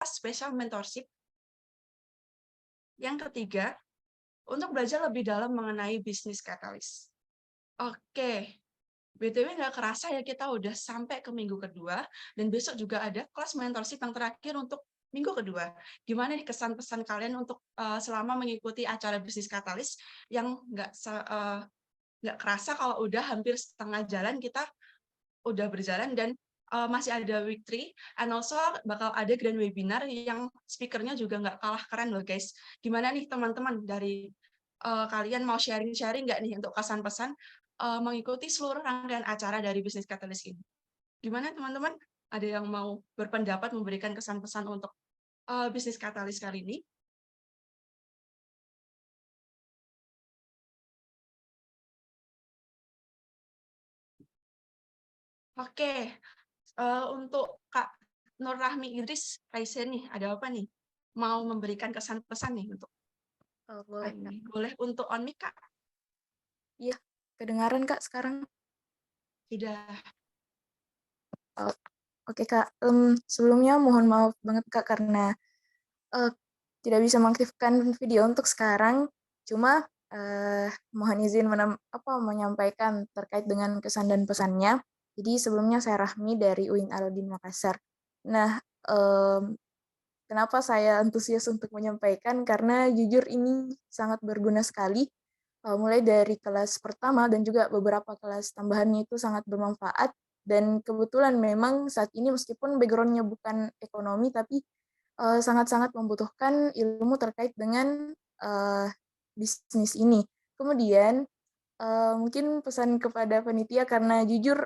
special mentorship. Yang ketiga, untuk belajar lebih dalam mengenai bisnis katalis. Oke, BTW nggak kerasa ya kita udah sampai ke minggu kedua, dan besok juga ada kelas mentorship yang terakhir untuk minggu kedua. Gimana nih kesan pesan kalian untuk selama mengikuti acara bisnis katalis yang nggak kerasa kalau udah hampir setengah jalan kita udah berjalan, dan masih ada week 3, and also bakal ada grand webinar yang speakernya juga nggak kalah keren loh guys. Gimana nih teman-teman dari kalian mau sharing-sharing nggak nih untuk kesan-pesan mengikuti seluruh rangkaian acara dari bisnis katalis ini? Gimana teman-teman? Ada yang mau berpendapat memberikan kesan-pesan untuk bisnis katalis kali ini? Oke, untuk Kak Nur Rahmi Idris Raisen nih, ada apa nih? Mau memberikan kesan pesan nih untuk Oh, boleh, Kak. ini. Boleh untuk on mic, Kak? Iya, kedengaran, Kak, sekarang? Sudah. Oh, oke, Kak. Sebelumnya mohon maaf banget, Kak, karena eh, tidak bisa mengaktifkan video untuk sekarang. Cuma mohon izin menyampaikan terkait dengan kesan dan pesannya. Jadi sebelumnya saya Rahmi dari UIN Alauddin Makassar. Nah, kenapa saya antusias untuk menyampaikan? Karena jujur ini sangat berguna sekali. Mulai dari kelas pertama dan juga beberapa kelas tambahannya itu sangat bermanfaat. Dan kebetulan memang saat ini meskipun background-nya bukan ekonomi, tapi sangat-sangat membutuhkan ilmu terkait dengan bisnis ini. Kemudian mungkin pesan kepada panitia, karena jujur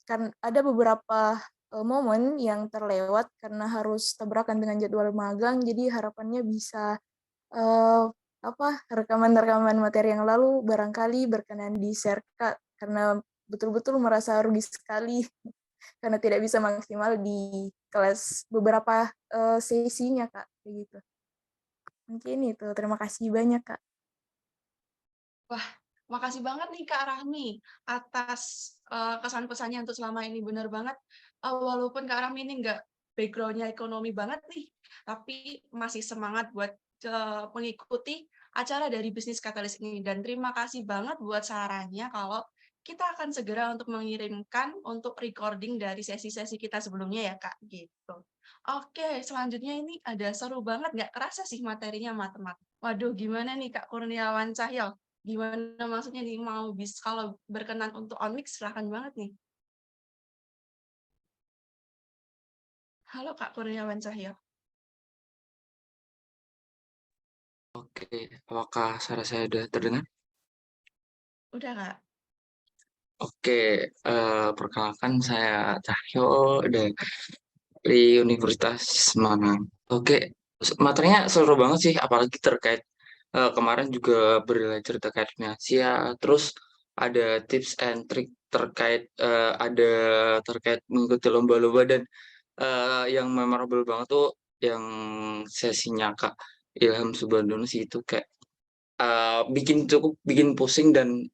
kan ada beberapa momen yang terlewat karena harus tabrakan dengan jadwal magang, jadi harapannya bisa eh, rekaman-rekaman materi yang lalu barangkali berkenan di-share, Kak, karena betul-betul merasa rugi sekali karena tidak bisa maksimal di kelas beberapa sesinya, Kak, kayak gitu. Mungkin itu. Terima kasih banyak, Kak. Wah, makasih banget nih Kak Rahmi atas kesan pesannya untuk selama ini. Bener banget, walaupun Kak Rahmi ini nggak background-nya ekonomi banget nih, tapi masih semangat buat mengikuti acara dari bisnis katalis ini. Dan terima kasih banget buat sarannya kalau kita akan segera untuk mengirimkan untuk recording dari sesi-sesi kita sebelumnya ya Kak, gitu. Oke, selanjutnya ini ada seru banget, nggak kerasa sih materinya matematik. Waduh, gimana nih Kak Kurniawan Cahyo? Gimana maksudnya nih, mau kalau berkenan untuk on mic silahkan banget nih. Halo Kak Kurniawan Cahyo. Oke, apakah suara saya sudah terdengar? Udah Kak? Oke, perkenalkan saya Cahyo dari Universitas Semarang. Oke, materinya seru banget sih, apalagi terkait kemarin juga belajar terkait finansial, terus ada tips and trick terkait terkait mengikuti lomba-lomba, dan yang memorable banget tuh yang sesinya Kak Ilham Subhandono sih, itu kayak bikin pusing dan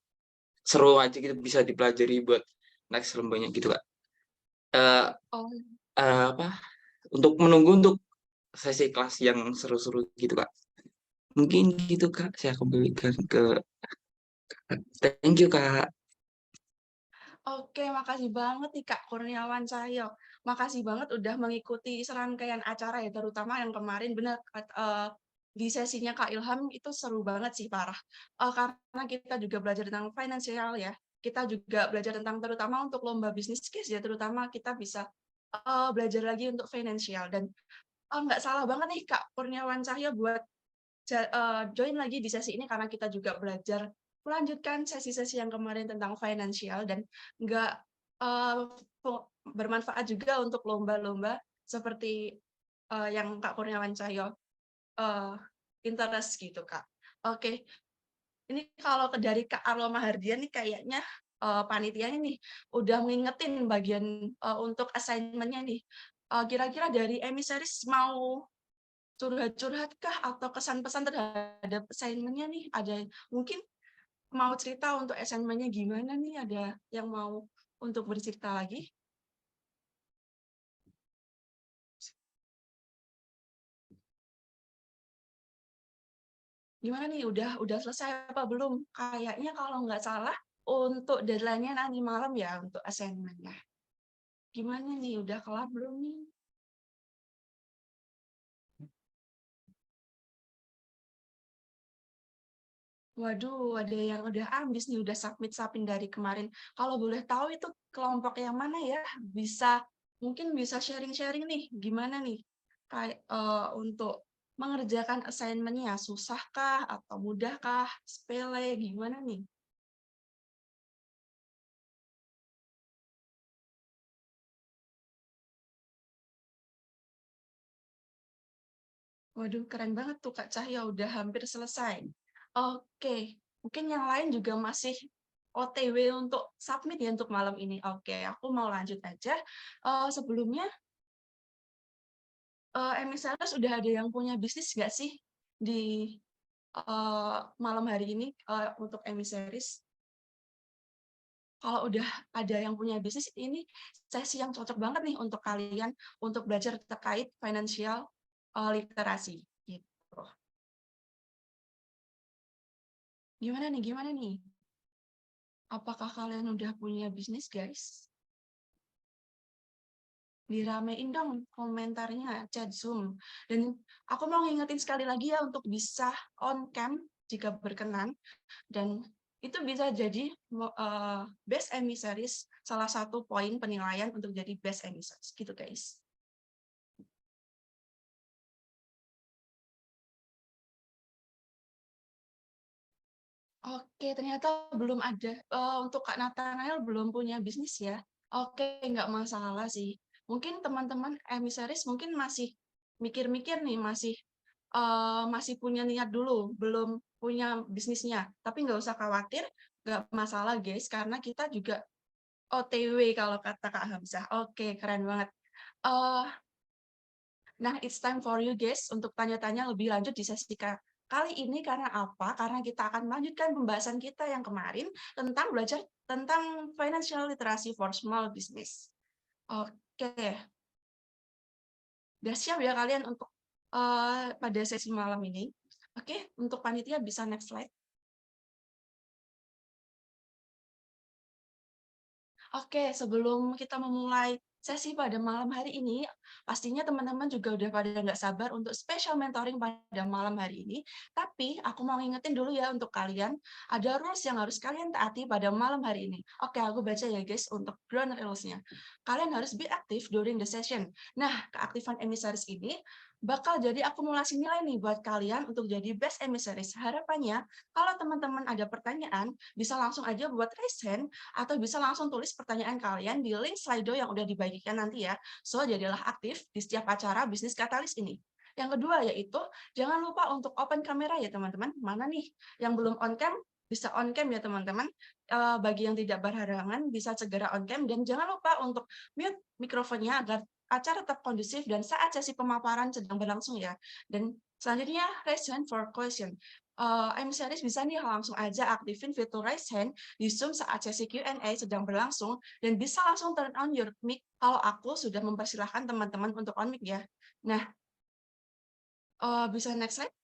seru aja gitu, bisa dipelajari buat next lombanya gitu Kak. Eh Oh, apa, untuk menunggu untuk sesi kelas yang seru-seru gitu Kak. Mungkin gitu Kak, saya kembalikan ke thank you Kak. oke, makasih banget nih Kak Kurniawan Cahyo. Makasih banget udah mengikuti serangkaian acara ya, terutama yang kemarin benar di sesinya Kak Ilham itu seru banget sih parah. Karena kita juga belajar tentang finansial ya. Kita juga belajar tentang terutama untuk lomba bisnis case ya, terutama kita bisa belajar lagi untuk finansial. Dan nggak salah banget nih Kak Kurniawan Cahyo buat join lagi di sesi ini, karena kita juga belajar melanjutkan sesi-sesi yang kemarin tentang finansial, dan nggak uh, bermanfaat juga untuk lomba-lomba seperti yang Kak Kurniawan Cahyo uh, interest gitu Kak. Oke, ini kalau dari Kak Arlo Mahardian nih kayaknya panitianya nih udah ngingetin bagian untuk assignment-nya nih. Kira-kira dari emisaris mau curhat-curhat kah atau kesan pesan terhadap assignment-nya nih? Ada mungkin mau cerita untuk assignment-nya gimana nih? Ada yang mau untuk bercerita lagi? Gimana nih, udah selesai apa belum? Kayaknya kalau nggak salah untuk deadline-nya nanti malam ya untuk assignment-nya. Gimana nih, udah kelar belum nih? Waduh, ada yang udah habis nih, udah submit dari kemarin. Kalau boleh tahu itu kelompok yang mana ya? Mungkin bisa sharing-sharing nih, gimana nih? Kayak untuk mengerjakan assignment-nya, susahkah atau mudahkah, sepele, gimana nih? Waduh, keren banget tuh Kak Cahya, udah hampir selesai. Oke, mungkin yang lain juga masih OTW untuk submit ya untuk malam ini. Oke, aku mau lanjut aja. Sebelumnya, emisaris udah ada yang punya bisnis nggak sih di malam hari ini untuk emisaris? Kalau udah ada yang punya bisnis, ini sesi yang cocok banget nih untuk kalian untuk belajar terkait financial literasi. Gitu. Gimana nih? Gimana nih? Apakah kalian udah punya bisnis, guys? Diramein dong komentarnya, chat Zoom. Dan aku mau ngingetin sekali lagi ya untuk bisa on cam jika berkenan. Dan itu bisa jadi best emissaries, salah satu poin penilaian untuk jadi best emissaries. Gitu, guys. Oke, ternyata belum ada. Untuk Kak Nathanael belum punya bisnis ya. Oke, nggak masalah sih. Mungkin teman-teman emisaris mungkin masih mikir-mikir nih, masih punya niat dulu, belum punya bisnisnya. Tapi nggak usah khawatir, nggak masalah guys, karena kita juga OTW kalau kata Kak Hamzah. Oke, keren banget. Eh, Nah, it's time for you guys untuk tanya-tanya lebih lanjut di sesi kali ini karena apa? Karena kita akan melanjutkan pembahasan kita yang kemarin tentang belajar tentang financial literacy for small business. Oke, udah siap ya kalian untuk pada sesi malam ini? Oke, untuk panitia bisa next slide. Oke, sebelum kita memulai sesi pada malam hari ini, pastinya teman-teman juga udah pada nggak sabar untuk special mentoring pada malam hari ini. Tapi aku mau ngingetin dulu ya untuk kalian, ada rules yang harus kalian taati pada malam hari ini. Oke, aku baca ya guys untuk ground rules-nya. Kalian harus be active during the session. Nah, keaktifan emisaris ini bakal jadi akumulasi nilai nih buat kalian untuk jadi best emissaries. Harapannya, kalau teman-teman ada pertanyaan, bisa langsung aja buat raise hand atau bisa langsung tulis pertanyaan kalian di link Slido yang udah dibagikan nanti ya. So, jadilah aktif di setiap acara bisnis katalis ini. Yang kedua yaitu, jangan lupa untuk open kamera ya teman-teman. Mana nih yang belum on cam, bisa on cam ya teman-teman. Bagi yang tidak berhalangan, bisa segera on cam. Dan jangan lupa untuk mute mikrofonnya agar acara tetap kondusif dan saat sesi pemaparan sedang berlangsung ya. Dan selanjutnya, raise hand for question. Series bisa nih langsung aja aktifin fitur raise hand di Zoom saat sesi Q&A sedang berlangsung dan bisa langsung turn on your mic kalau aku sudah mempersilahkan teman-teman untuk on mic ya. Nah, bisa next slide.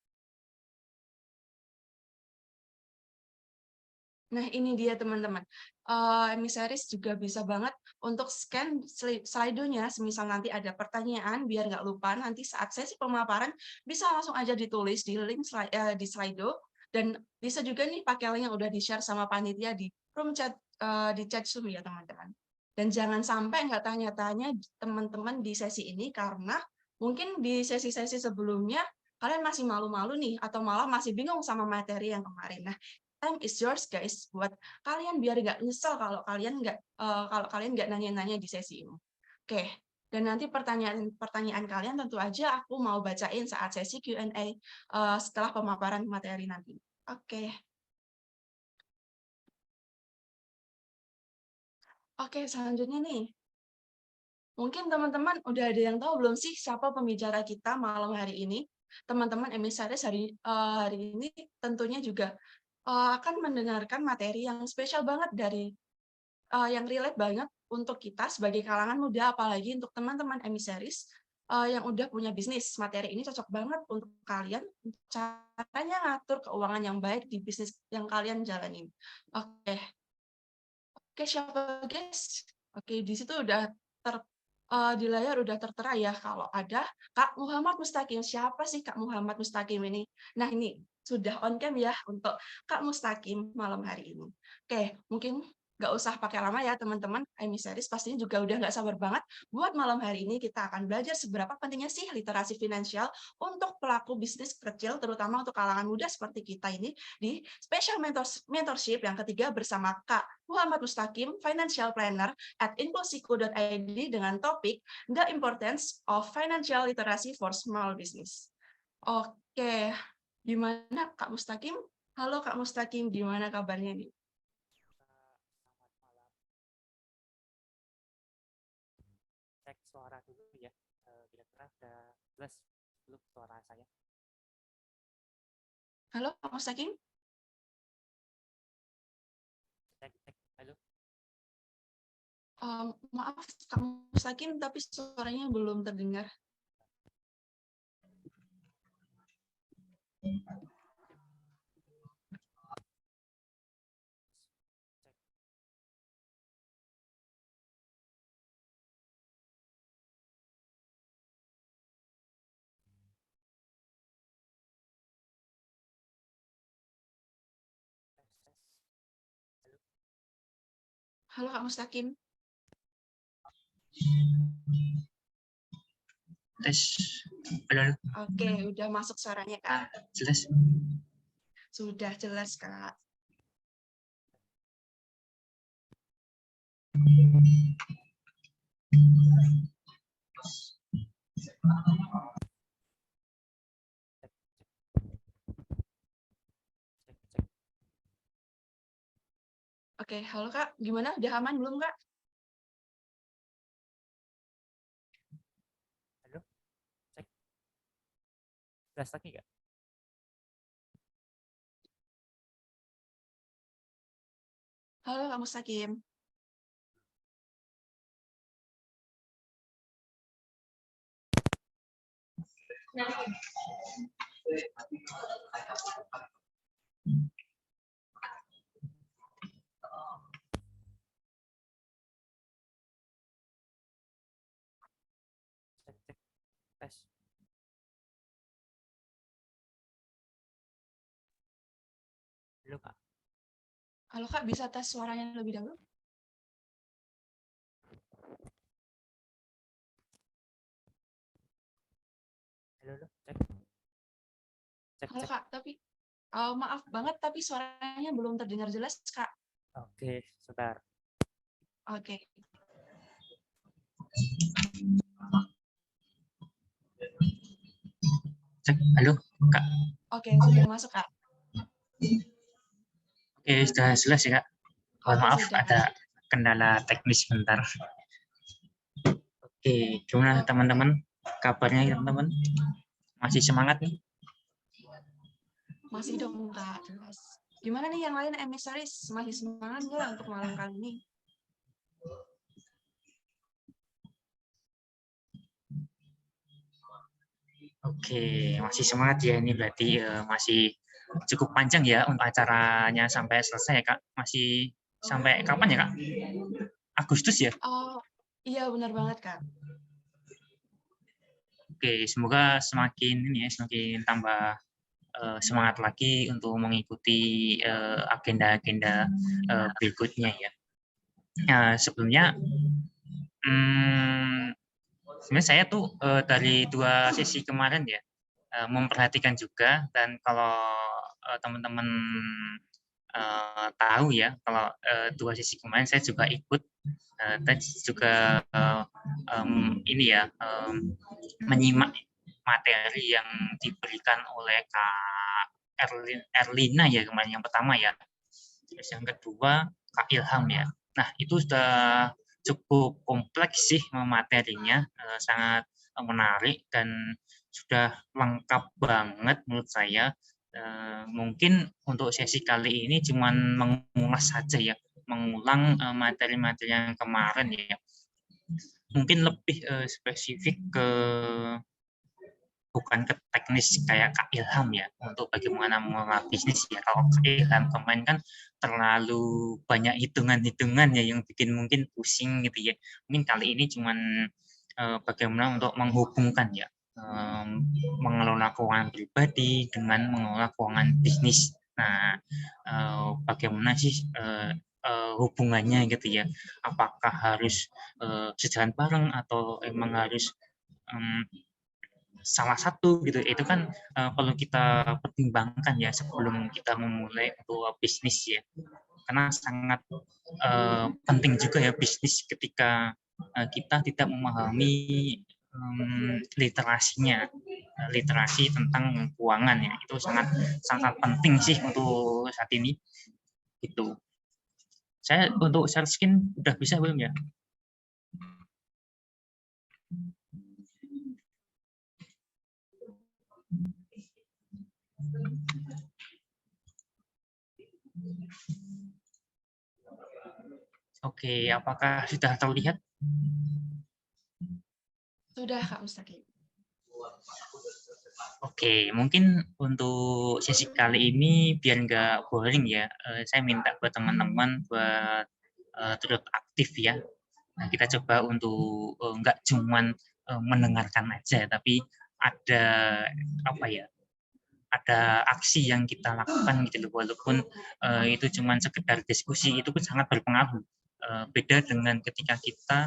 Nah, ini dia teman-teman. Emisaris juga bisa banget untuk scan slide-nya, semisal nanti ada pertanyaan, biar nggak lupa nanti saat sesi pemaparan, bisa langsung aja ditulis di link di Slido, dan bisa juga nih pakai link yang udah di-share sama panitia di room chat, di chat Zoom ya teman-teman. Dan jangan sampai nggak tanya-tanya teman-teman di sesi ini, karena mungkin di sesi-sesi sebelumnya, kalian masih malu-malu nih, atau malah masih bingung sama materi yang kemarin. Nah, time is yours guys buat kalian biar nggak nyesel kalau kalian nggak nanya-nanya di sesi ini. Oke, dan nanti pertanyaan kalian tentu aja aku mau bacain saat sesi Q&A setelah pemaparan materi nanti. Oke. Oke, selanjutnya nih. Mungkin teman-teman udah ada yang tahu belum sih siapa pembicara kita malam hari ini? Teman-teman emisaris hari ini tentunya juga akan mendengarkan materi yang spesial banget dari yang relate banget untuk kita sebagai kalangan muda, apalagi untuk teman-teman emisaris. yang udah punya bisnis, materi ini cocok banget untuk kalian caranya ngatur keuangan yang baik di bisnis yang kalian jalanin. Oke. Oke, siapa guys? Oke, di situ udah di layar udah tertera ya kalau ada Kak Muhammad Mustaqim. Siapa sih Kak Muhammad Mustaqim ini? Nah, ini sudah on cam ya untuk Kak Mustaqim malam hari ini. Oke, mungkin nggak usah pakai lama ya teman-teman. Emisaris pastinya juga udah nggak sabar banget buat malam hari ini kita akan belajar seberapa pentingnya sih literasi finansial untuk pelaku bisnis kecil, terutama untuk kalangan muda seperti kita ini di Special Mentorship yang ketiga bersama Kak Muhammad Mustaqim, Financial Planner at impulsiku.id dengan topik The Importance of Financial Literacy for Small Business. Oke, gimana Kak Mustaqim? Halo Kak Mustaqim, gimana kabarnya nih? Cek suara dulu ya, kira-kira udah jelas belum suara saya? Halo Kak Mustaqim? Cek, halo. Maaf Kak Mustaqim, tapi suaranya belum terdengar. Halo Kak Mustaqim. Tes, halo, halo. Oke, udah masuk suaranya Kak. Jelas. Sudah jelas Kak. Cek. Oke, halo Kak, gimana? Udah aman belum Kak? Halo, cek. Jelas lagi nggak? Halo Kak Mustaqim. Cek, tes. Halo Kak. Halo Kak, bisa tes suaranya lebih dahulu? Halo, halo, cek. Cek, Halo cek. Kak, tapi maaf banget tapi suaranya belum terdengar jelas Kak. Oke, sebentar. Oke. Cek, halo Kak. Oke, sudah masuk Kak. Oke, sudah jelas ya Kak. Mohon Oke, maaf sudah, ada Kak. kendala teknis sebentar. Oke, gimana Oke. teman-teman? Kabarnya teman-teman? Masih semangat nih? Masih dong Kak, jelas. Gimana nih yang lain emisaris? Masih semangat nggak untuk malam kali ini? Oke, masih semangat ya, ini berarti masih cukup panjang ya untuk acaranya sampai selesai ya Kak. Masih sampai kapan ya Kak? Agustus ya? Oh, iya benar banget Kak. Oke, semoga semakin ini ya, semakin tambah semangat lagi untuk mengikuti agenda-agenda berikutnya ya. Sebelumnya sebenarnya saya tuh dari 2 sesi kemarin ya memperhatikan juga, dan kalau teman-teman tahu ya, kalau 2 sesi kemarin saya juga ikut dan juga ini ya menyimak materi yang diberikan oleh Kak Erlina ya kemarin yang pertama ya. Terus yang kedua Kak Ilham ya. Nah, itu sudah cukup kompleks sih materinya, sangat menarik dan sudah lengkap banget menurut saya. Mungkin untuk sesi kali ini cuman mengulas saja ya, mengulang materi-materi yang kemarin ya. mungkin lebih spesifik ke bukan ke teknis kayak Kak Ilham ya untuk bagaimana mengelola bisnis ya. Kalau Kak Ilham kemarin kan terlalu banyak hitungan-hitungan ya yang bikin mungkin pusing gitu ya. Mungkin kali ini cuman bagaimana untuk menghubungkan ya mengelola keuangan pribadi dengan mengelola keuangan bisnis. Nah, bagaimana sih hubungannya gitu ya? Apakah harus sejalan bareng atau emang harus salah satu gitu? Itu kan perlu kita pertimbangkan ya sebelum kita memulai untuk bisnis ya. Karena sangat penting juga ya bisnis ketika kita tidak memahami literasinya, literasi tentang keuangan ya, itu sangat penting sih untuk saat ini. Gitu. Saya untuk share screen udah bisa belum ya? Oke, apakah sudah terlihat? Sudah Kak Mustaqim. Oke, mungkin untuk sesi kali ini biar nggak boring ya, saya minta buat teman-teman buat turut aktif ya. Nah, kita coba untuk nggak cuman mendengarkan aja, tapi ada apa ya? Ada aksi yang kita lakukan gitu loh, walaupun itu cuman sekedar diskusi, itu pun sangat berpengaruh. Beda dengan ketika kita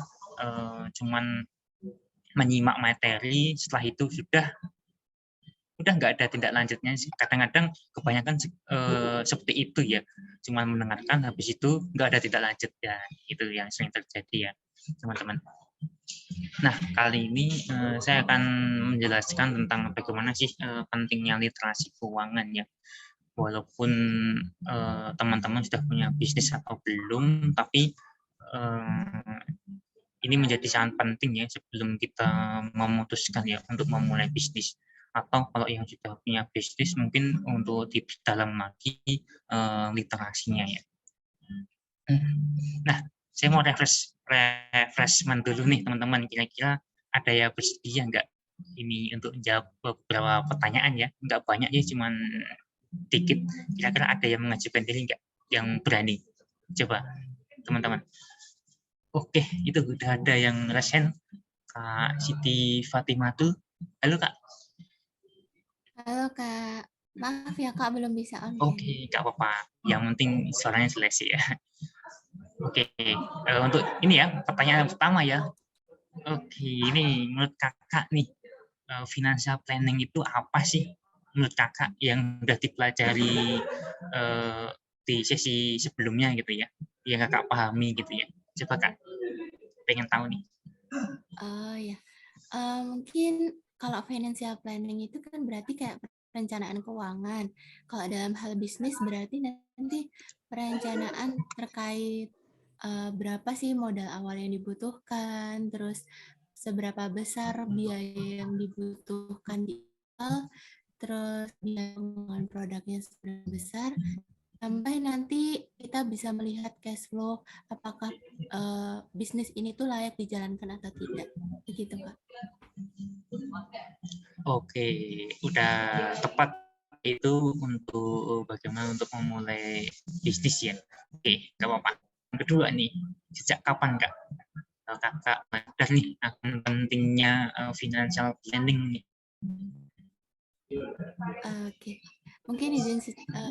cuman menyimak materi, setelah itu udah nggak ada tindak lanjutnya sih. Kadang-kadang kebanyakan seperti itu ya, cuma mendengarkan habis itu nggak ada tindak lanjut ya, itu yang sering terjadi ya teman-teman. Nah, kali ini saya akan menjelaskan tentang bagaimana sih pentingnya literasi keuangan ya. Walaupun teman-teman sudah punya bisnis atau belum, tapi ini menjadi sangat penting ya sebelum kita memutuskan ya untuk memulai bisnis. Atau kalau yang sudah punya bisnis mungkin untuk dalam lagi literasinya ya. Nah, saya mau refreshment dulu nih teman-teman. Kira-kira ada yang bersedia nggak ini untuk jawab beberapa pertanyaan ya? Nggak banyak ya, cuman dikit. Kira-kira ada yang mengajukan diri nggak? Yang berani? Coba teman-teman. Oke, itu udah ada yang resen. Kak Siti Fatimah tuh. Halo Kak. Halo Kak, maaf ya Kak belum bisa on cam. Oke, nggak apa-apa. Yang penting suaranya jelas ya. Oke, untuk ini ya pertanyaan pertama ya. Oke, ini menurut kakak nih financial planning itu apa sih? Menurut kakak yang udah dipelajari di sesi sebelumnya gitu ya, yang kakak pahami gitu ya. Coba Kak, pengen tahu nih. Oh ya, mungkin kalau financial planning itu kan berarti kayak perencanaan keuangan. Kalau dalam hal bisnis berarti nanti perencanaan terkait berapa sih modal awal yang dibutuhkan, terus seberapa besar biaya yang dibutuhkan di awal, terus biaya pengembangan produknya seberapa besar, sampai nanti kita bisa melihat cash flow apakah bisnis ini tuh layak dijalankan atau tidak, begitu Kak. Oke, udah tepat itu untuk bagaimana untuk memulai bisnis ya. Oke, nggak apa-apa. Yang kedua nih, sejak kapan Kak kakak sadar nih akan pentingnya financial planning nih? Oke, mungkin izin cerita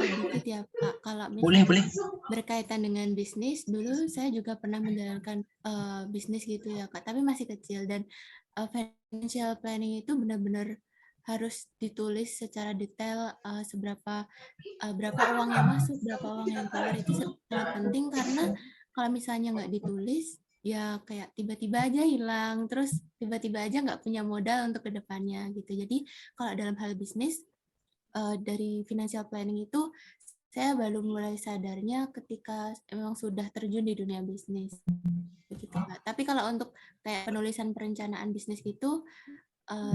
dikit ya Pak. Kalau Boleh. misalnya berkaitan dengan bisnis, dulu saya juga pernah menjalankan bisnis gitu ya Kak, tapi masih kecil, dan financial planning itu benar-benar harus ditulis secara detail berapa uang yang masuk, berapa uang yang keluar, itu sangat penting karena kalau misalnya nggak ditulis, ya kayak tiba-tiba aja hilang, terus tiba-tiba aja nggak punya modal untuk kedepannya gitu. Jadi kalau dalam hal bisnis, dari financial planning itu saya baru mulai sadarnya ketika memang sudah terjun di dunia bisnis. Begitu Kak. Tapi kalau untuk kayak penulisan perencanaan bisnis gitu,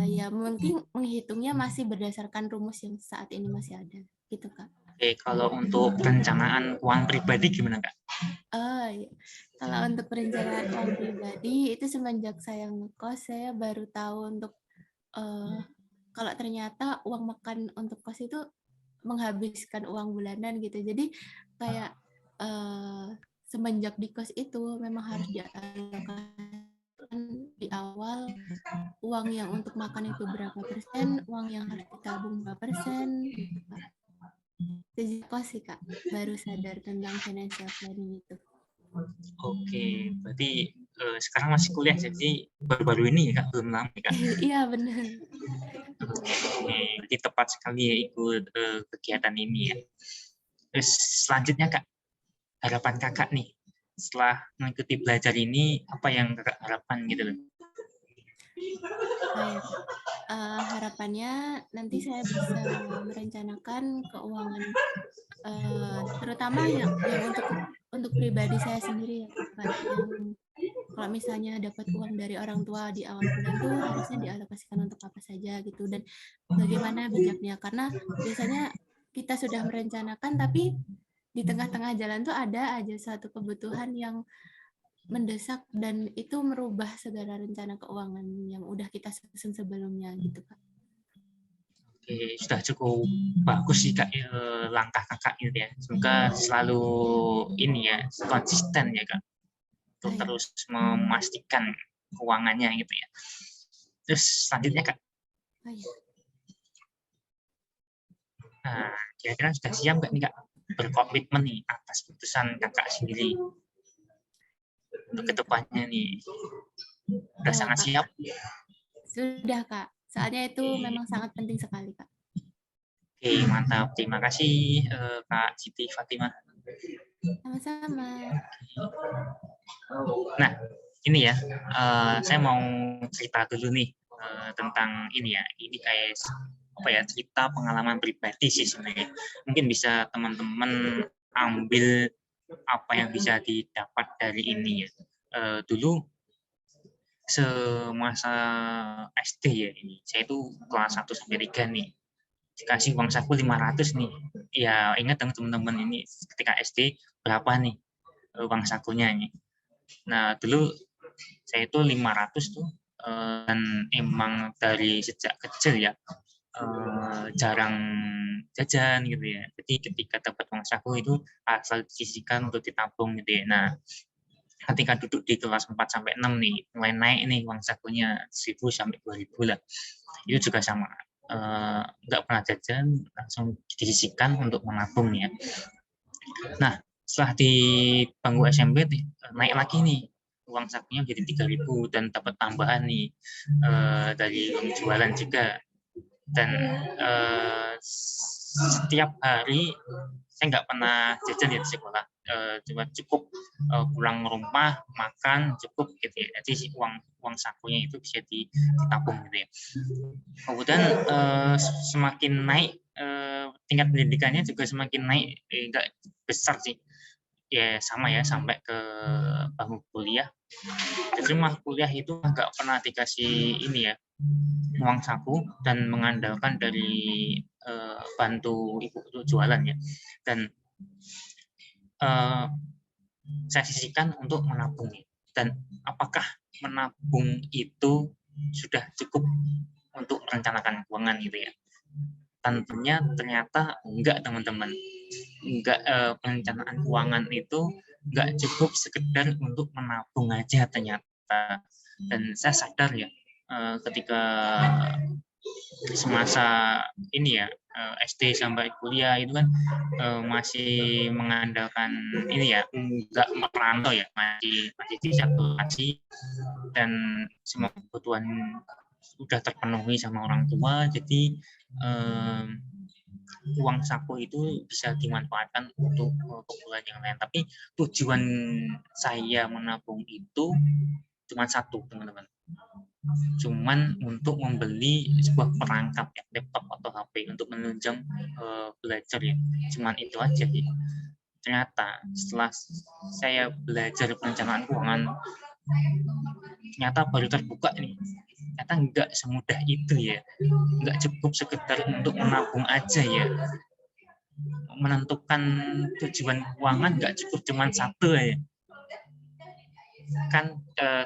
ya mungkin menghitungnya masih berdasarkan rumus yang saat ini masih ada. Gitu Kak. Oke, kalau untuk perencanaan keuangan pribadi gimana Kak? Oh, iya. Kalau untuk perencanaan uang pribadi itu semenjak saya ngekos, saya baru tahu untuk kalau ternyata uang makan untuk kos itu menghabiskan uang bulanan gitu. Jadi kayak semenjak di kos itu memang harus dialokasikan di awal uang yang untuk makan itu berapa persen, uang yang harus ditabung berapa persen, gitu, Kak. Sejak kos sih, Kak, baru sadar tentang financial planning itu. Oke, berarti sekarang masih kuliah, jadi baru-baru ini ya Kak, belum lama ya Kak. Iya, benar. Oke, berarti tepat sekali ya ikut kegiatan ini ya. Terus selanjutnya Kak, harapan Kakak nih setelah mengikuti belajar ini, apa yang Kakak harapkan gitu loh? Baik. Harapannya nanti saya bisa merencanakan keuangan, terutama yang untuk pribadi saya sendiri ya, Kak. Yang kalau misalnya dapat uang dari orang tua di awal bulan tuh harusnya dialokasikan untuk apa saja gitu, dan bagaimana bijaknya. Karena biasanya kita sudah merencanakan, tapi di tengah-tengah jalan tuh ada aja suatu kebutuhan yang mendesak dan itu merubah segala rencana keuangan yang udah kita susun sebelumnya gitu, Kak. Oke, sudah cukup bagus sih Kak langkah Kakak gitu ya. Semoga selalu ini ya, konsisten ya Kak, untuk Baik. terus memastikan keuangannya gitu ya. Terus selanjutnya Kak, Baik. nah, kira-kira sudah siap nggak nih Kak berkomitmen nih atas putusan Kakak sendiri untuk Iya, Kak. kedepannya nih? Udah sangat Kak, siap? sudah, Kak. Soalnya itu memang sangat penting sekali, Kak. Oke, mantap. Terima kasih Kak Siti Fatimah. Sama-sama. Nah, ini ya, saya mau cerita dulu nih tentang ini ya. Ini kayak apa ya, cerita pengalaman pribadi sih sebenarnya. Mungkin bisa teman-teman ambil apa yang bisa didapat dari ini ya. Dulu semasa SD ya ini, saya itu kelas 1 sampai 3 nih. Dikasih uang saku 500 nih. Ya, ingat dong teman-teman ini ketika SD berapa nih uang sakunya ini. Nah, dulu saya itu 500 tuh dan emang dari sejak kecil ya jarang jajan gitu ya. Jadi ketika dapat uang saku itu asal disisihkan untuk ditabung gitu ya. Nah, ketika duduk di kelas 4 sampai 6 nih, mulai naik nih uang sakunya 1.000 sampai 2.000 lah. Itu juga sama. Nggak pernah jajan, langsung disisihkan untuk menabung ya. Nah, setelah di bangku SMP naik lagi nih uang sakunya jadi 3.000 dan dapat tambahan nih dari uang jualan juga. Dan setiap hari saya nggak pernah jajan ya di sekolah, cuma cukup pulang rumah makan cukup gitu ya. Jadi uang sakunya itu bisa ditabung gitu ya. Kemudian semakin naik tingkat pendidikannya juga semakin naik, nggak besar sih ya, sama ya sampai ke bangku kuliah. Jadi mah kuliah itu nggak pernah dikasih ini ya uang saku dan mengandalkan dari bantu ibu itu jualan ya. Dan saya sisihkan untuk menabung. Dan apakah menabung itu sudah cukup untuk merencanakan keuangan gitu ya? Tentunya ternyata enggak teman-teman. Enggak, perencanaan keuangan itu enggak cukup sekedar untuk menabung aja ternyata. Dan saya sadar ya ketika semasa ini ya SD sampai kuliah itu kan masih mengandalkan ini ya, enggak merantau ya, masih di satu lokasi dan semua kebutuhan sudah terpenuhi sama orang tua. Jadi uang saku itu bisa dimanfaatkan untuk keperluan yang lain. Tapi tujuan saya menabung itu cuma satu teman-teman, cuman untuk membeli sebuah perangkat ya, laptop atau HP untuk menunjang belajar ya, cuman itu aja sih. Ternyata setelah saya belajar perencanaan keuangan, ternyata baru terbuka nih, ternyata nggak semudah itu ya, nggak cukup sekedar untuk menabung aja ya. menentukan tujuan keuangan nggak cukup cuma satu aja. Kan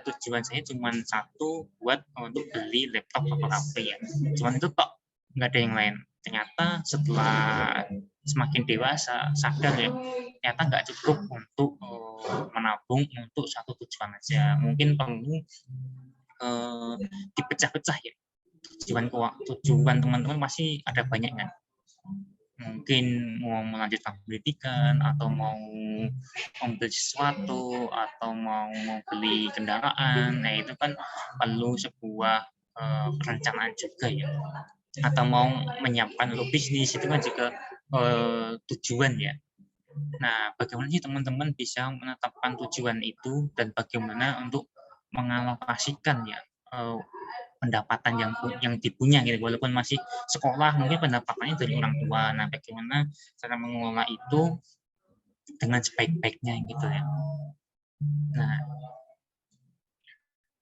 tujuan saya cuma satu buat untuk beli laptop atau HP ya. Cuman itu tok, nggak ada yang lain. Ternyata setelah semakin dewasa sadar ya, ternyata nggak cukup untuk menabung untuk satu tujuan aja. Mungkin perlu dipecah-pecah ya. Tujuan teman-teman masih ada banyak kan. Mungkin mau melanjutkan pendidikan atau mau membeli sesuatu atau mau beli kendaraan, nah itu kan perlu sebuah perencanaan juga ya. Atau mau menyiapkan untuk bisnis itu kan juga tujuan ya. Nah, bagaimana sih teman-teman bisa menetapkan tujuan itu dan bagaimana untuk mengalokasikan ya pendapatan yang dipunya gitu, walaupun masih sekolah mungkin pendapatannya dari orang tua. Nah, bagaimana cara mengelola itu dengan sebaik-baiknya gitu ya.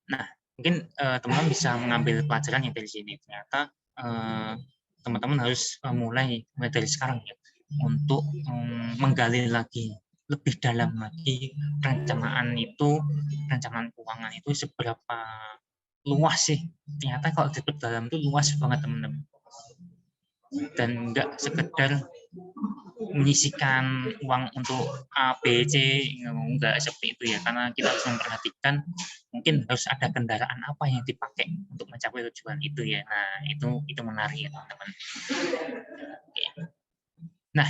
Nah mungkin teman-teman bisa mengambil pelajaran yang dari sini. Ternyata teman-teman harus mulai dari sekarang ya untuk menggali lagi lebih dalam lagi perencanaan keuangan itu seberapa luas sih. Ternyata kalau diperdalam itu luas banget teman-teman, dan nggak sekedar menyisihkan uang untuk A, B, C, enggak seperti itu ya, karena kita harus memperhatikan mungkin harus ada kendaraan apa yang dipakai untuk mencapai tujuan itu ya. Nah itu menarik ya teman-teman. Oke. Nah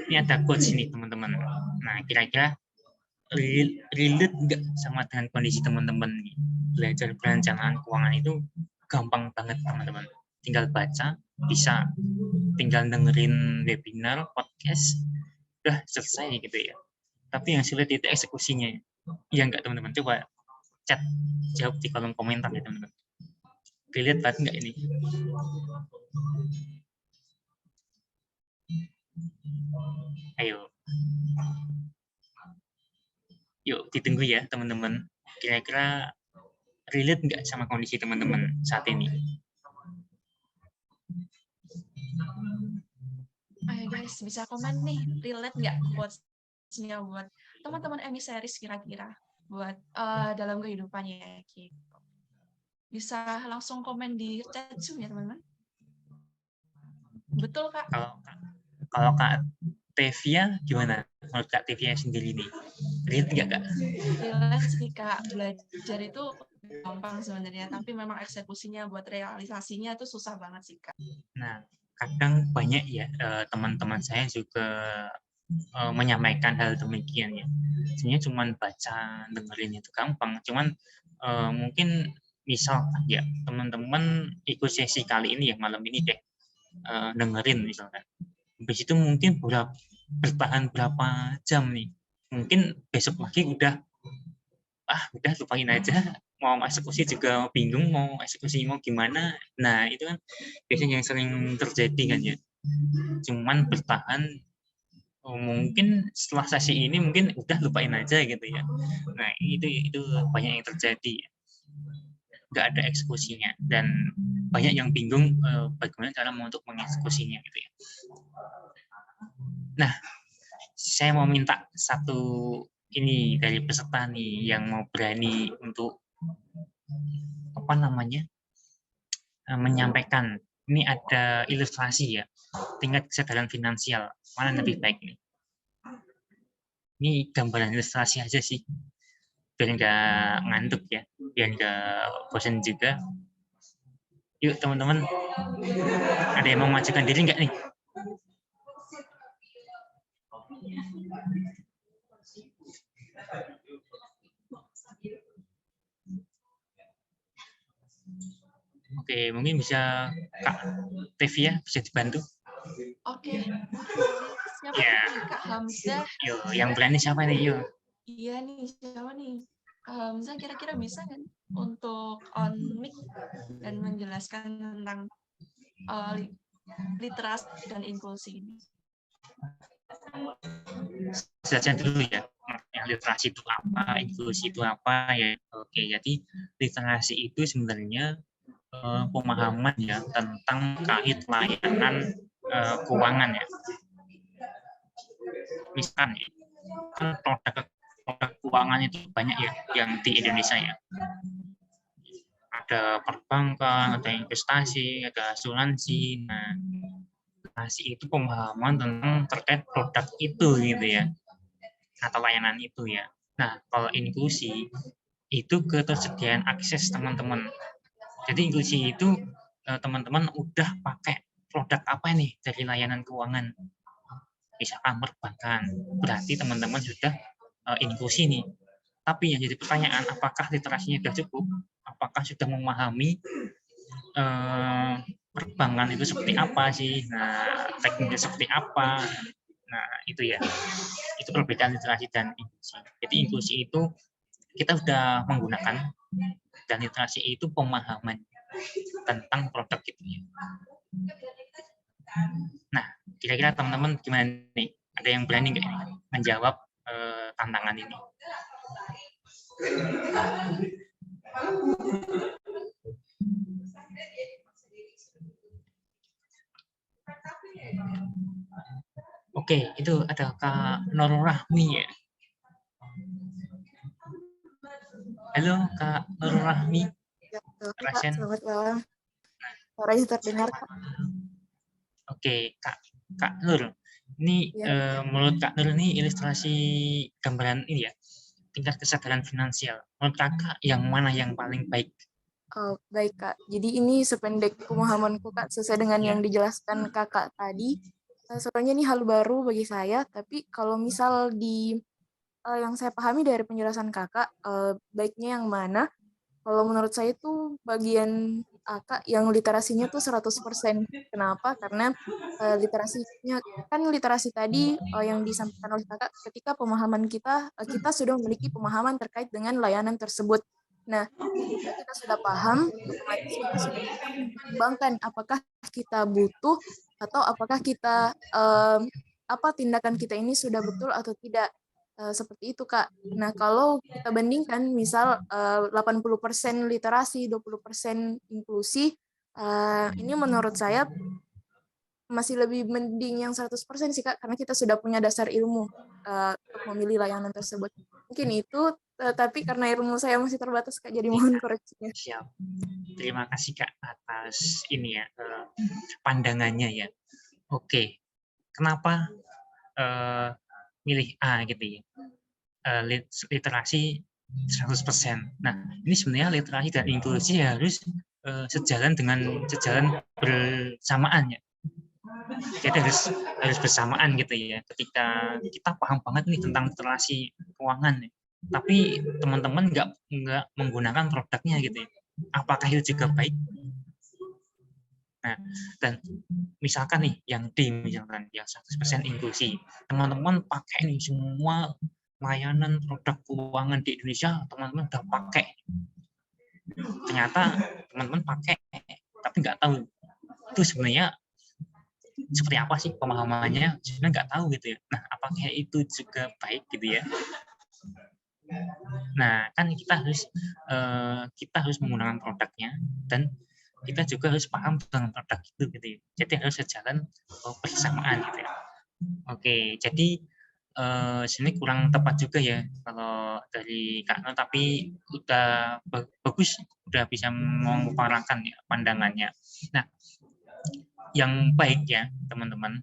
ini ada quotes ini teman-teman. Nah kira-kira relate nggak sama dengan kondisi teman-teman? Belajar perencanaan keuangan itu gampang banget teman-teman, tinggal baca, bisa tinggal dengerin webinar, podcast, udah selesai gitu ya. Tapi yang sulit itu eksekusinya. Iya nggak teman-teman? Coba chat, jawab di kolom komentar ya teman-teman. Relate banget nggak ini? Ayo. Yuk ditunggu ya teman-teman. Kira-kira relate nggak sama kondisi teman-teman saat ini? Ayo guys, bisa komen nih, relate nggak quotes-nya buat teman-teman emisaris kira-kira buat dalam kehidupannya gitu. Bisa langsung komen di chat Zoom ya teman-teman. Betul Kak? Kalau Kak Tevia gimana? Menurut Kak Tevia sendiri nih, relate nggak Kak? Relate sih Kak, belajar itu gampang sebenarnya, tapi memang eksekusinya buat realisasinya tuh susah banget sih Kak. Nah, kadang banyak ya teman-teman saya juga menyampaikan hal demikian ya. Sebenarnya cuma baca, dengerin itu gampang. Cuman mungkin misal ya teman-teman ikut sesi kali ini ya, malam ini deh dengerin misalkan. Habis itu mungkin bertahan berapa jam nih. Mungkin besok pagi udah lupain aja, mau eksekusi juga bingung mau eksekusi mau gimana. Nah itu kan biasanya yang sering terjadi kan ya. Cuman bertahan mungkin setelah sesi ini mungkin udah lupain aja gitu ya. Nah itu banyak yang terjadi, nggak ada eksekusinya, dan banyak yang bingung bagaimana cara untuk mengeksekusinya gitu ya. Nah saya mau minta satu ini dari peserta nih yang mau berani untuk menyampaikan. Ini ada ilustrasi ya, tingkat kesadaran finansial mana lebih baik nih. Ini gambaran ilustrasi aja sih, biar nggak ngantuk ya, biar nggak bosan juga. Yuk teman-teman, ada yang mau mengajukan diri nggak nih? Oke, mungkin bisa Kak Tevia bisa dibantu. Oke, siapa Ya. nih Kak Hamzah? Yuk, yang berani siapa nih? Yuk. Iya nih, siapa nih? Hamzah kira-kira bisa kan untuk on mic dan menjelaskan tentang literasi dan inklusi ini? Jelaskan dulu ya, literasi itu apa, inklusi itu apa ya. Oke, jadi literasi itu sebenarnya pemahaman ya tentang kait layanan keuangan ya. misalkan ya, kan produk keuangan itu banyak ya yang di Indonesia ya. Ada perbankan, ada investasi, ada asuransi. Nah, asuransi itu pemahaman tentang terkait produk itu gitu ya, atau layanan itu ya. Nah, kalau inklusi itu ketersediaan akses teman-teman. Jadi inklusi itu teman-teman udah pakai produk apa nih dari layanan keuangan, misalkan perbankan, berarti teman-teman sudah inklusi nih. Tapi yang jadi pertanyaan, apakah literasinya sudah cukup? Apakah sudah memahami perbankan itu seperti apa sih? Nah, tekniknya seperti apa? Nah, itu ya. Itu perbedaan literasi dan inklusi. Jadi inklusi itu kita sudah menggunakan, dan literasi itu pemahaman tentang produk itu ya. Nah, kira-kira teman-teman gimana nih? Ada yang berani nggak menjawab tantangan ini? Oke, itu ada Kak Nurul Rahmi ya. Halo Kak Nurul Rahmi. Ya, oke, Kak, Rasen. selamat malam. Suaranya terdengar, Kak. Oke, Kak Nur. Ini Ya. menurut Kak Nur ini ilustrasi gambaran ini ya, tingkat kesadaran finansial. Menurut Kakak yang mana yang paling baik? Oh, baik, Kak. Jadi ini sependek pemahamanku, Kak, sesuai dengan Ya. yang dijelaskan Kakak tadi. Sebenarnya ini hal baru bagi saya, tapi kalau misal yang saya pahami dari penjelasan Kakak, baiknya yang mana? Kalau menurut saya itu bagian Kak yang literasinya tuh 100%. Kenapa? Karena literasinya kan literasi tadi yang disampaikan oleh Kakak ketika pemahaman kita sudah memiliki pemahaman terkait dengan layanan tersebut. Nah, ketika kita sudah paham, otomatis kita sudah bisa mempertimbangkan apakah kita butuh atau apakah kita tindakan kita ini sudah betul atau tidak. Seperti itu, Kak. Nah, kalau kita bandingkan misal 80% literasi, 20% inklusi, ini menurut saya masih lebih mending yang 100% sih, Kak, karena kita sudah punya dasar ilmu untuk memilih layanan tersebut. Mungkin itu, tapi karena ilmu saya masih terbatas, Kak, jadi mohon koreksinya. Siap. Terima kasih Kak atas ini ya, pandangannya ya. Oke, kenapa milih A gitu ya? Literasi 100%. Nah, ini sebenarnya literasi dan inklusi harus sejalan bersamaan ya. Jadi harus bersamaan gitu ya. Ketika kita paham banget nih tentang literasi keuangan, tapi teman-teman nggak menggunakan produknya gitu ya. Apakah itu juga baik? Nah, dan misalkan nih yang misalkan yang 100% inklusi, teman-teman pakai nih semua layanan produk keuangan di Indonesia, teman-teman udah pakai. Ternyata teman-teman pakai, tapi nggak tahu itu sebenarnya seperti apa sih pemahamannya, sebenarnya nggak tahu gitu ya. Nah, apakah itu juga baik gitu ya? Nah, kan kita harus menggunakan produknya, dan kita juga harus paham tentang produk itu gitu ya. Jadi harus sejalan bersamaan gitu ya. Oke, jadi sini kurang tepat juga ya kalau dari Kak No, tapi udah bagus, udah bisa mengutarakan ya pandangannya. Nah, yang baik ya teman-teman,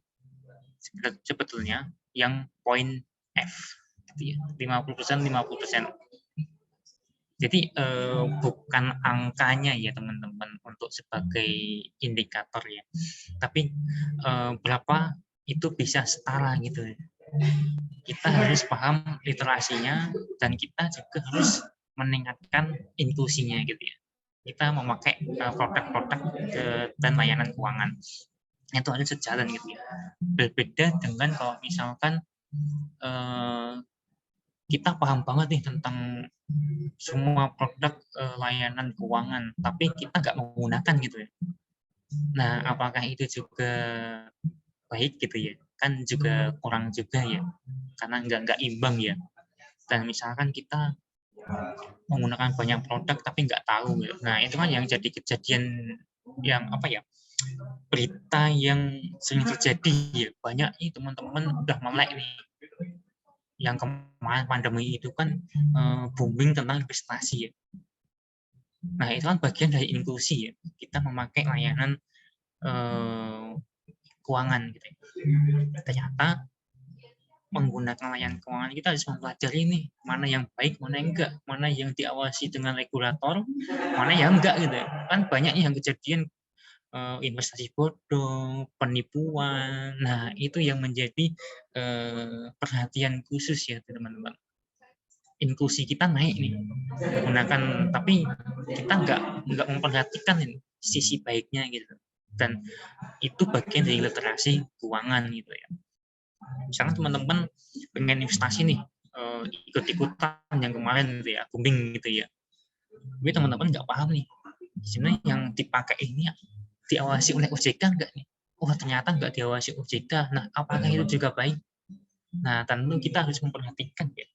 sebetulnya yang poin F gitu ya, 50%. Jadi bukan angkanya ya teman-teman untuk sebagai indikator ya, tapi berapa itu bisa setara gitu ya. Kita harus paham literasinya, dan kita juga harus meningkatkan inklusinya gitu ya. Kita memakai produk-produk dan layanan keuangan itu harus sejalan gitu ya. Berbeda dengan kalau misalkan kita paham banget nih tentang semua produk layanan keuangan, tapi kita nggak menggunakan gitu ya. Nah, apakah itu juga baik gitu ya? Kan juga kurang juga ya, karena nggak imbang ya. Dan misalkan kita menggunakan banyak produk tapi nggak tahu ya. Nah, itu kan yang jadi kejadian yang berita yang sering terjadi ya. Banyak nih teman-teman udah melek nih yang kemarin pandemi itu kan booming tentang investasi ya. Nah, itu kan bagian dari inklusi ya. Kita memakai layanan keuangan gitu ya. Ternyata menggunakan layanan keuangan kita harus mempelajari nih mana yang baik, mana yang enggak, mana yang diawasi dengan regulator, mana yang enggak gitu ya. Kan banyak yang kejadian investasi bodong, penipuan. Nah, itu yang menjadi perhatian khusus ya teman-teman. Inklusi kita naik nih menggunakan, tapi kita nggak memperhatikan ini, sisi baiknya gitu. Dan itu bagian dari literasi keuangan gitu ya. Misalkan teman-teman pengen investasi nih, ikut-ikutan yang kemarin gitu ya, booming gitu ya. Tapi teman-teman nggak paham nih, sebenarnya yang dipakai ini diawasi oleh OJK nggak nih? Oh, ternyata nggak diawasi OJK. Nah, apakah itu juga baik? Nah, tentu kita harus memperhatikan ya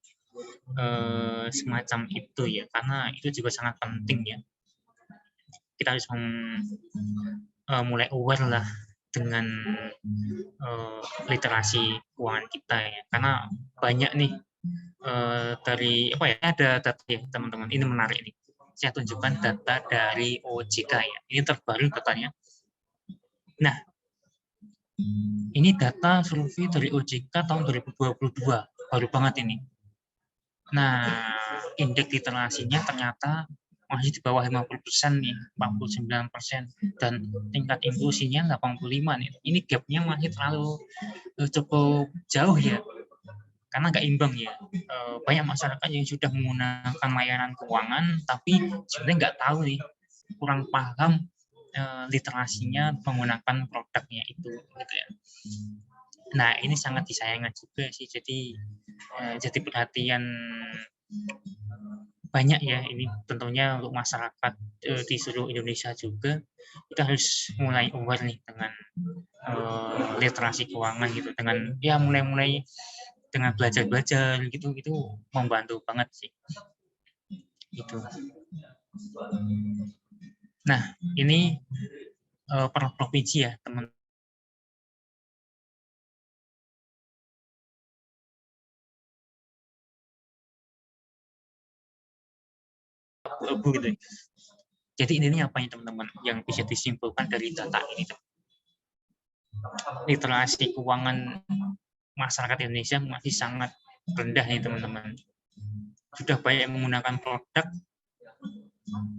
semacam itu ya, karena itu juga sangat penting ya. Kita harus mulai aware lah dengan literasi keuangan kita ya, karena banyak nih dari apa ya, ada data ya teman-teman, ini menarik nih. Saya tunjukkan data dari OJK ya, ini terbaru datanya. Nah, ini data survei dari OJK tahun 2022, baru banget ini. Nah, indeks literasinya ternyata masih di bawah 50% nih, 49%, dan tingkat inklusinya 85 nih. Ini gapnya masih terlalu cukup jauh ya, karena nggak imbang ya. Banyak masyarakat yang sudah menggunakan layanan keuangan, tapi sebenarnya nggak tahu nih, kurang paham literasinya menggunakan produknya itu gitu ya. Nah, ini sangat disayangkan juga sih, jadi perhatian banyak ya ini tentunya untuk masyarakat di seluruh Indonesia juga. Kita harus mulai aware nih dengan literasi keuangan gitu, dengan ya mulai dengan belajar gitu, itu membantu banget sih gitu. Nah, ini per provinsi ya teman. Abu gitu. Jadi ini apa ya teman-teman yang bisa disimpulkan dari data ini? Literasi keuangan masyarakat Indonesia masih sangat rendah nih teman-teman. Sudah banyak menggunakan produk,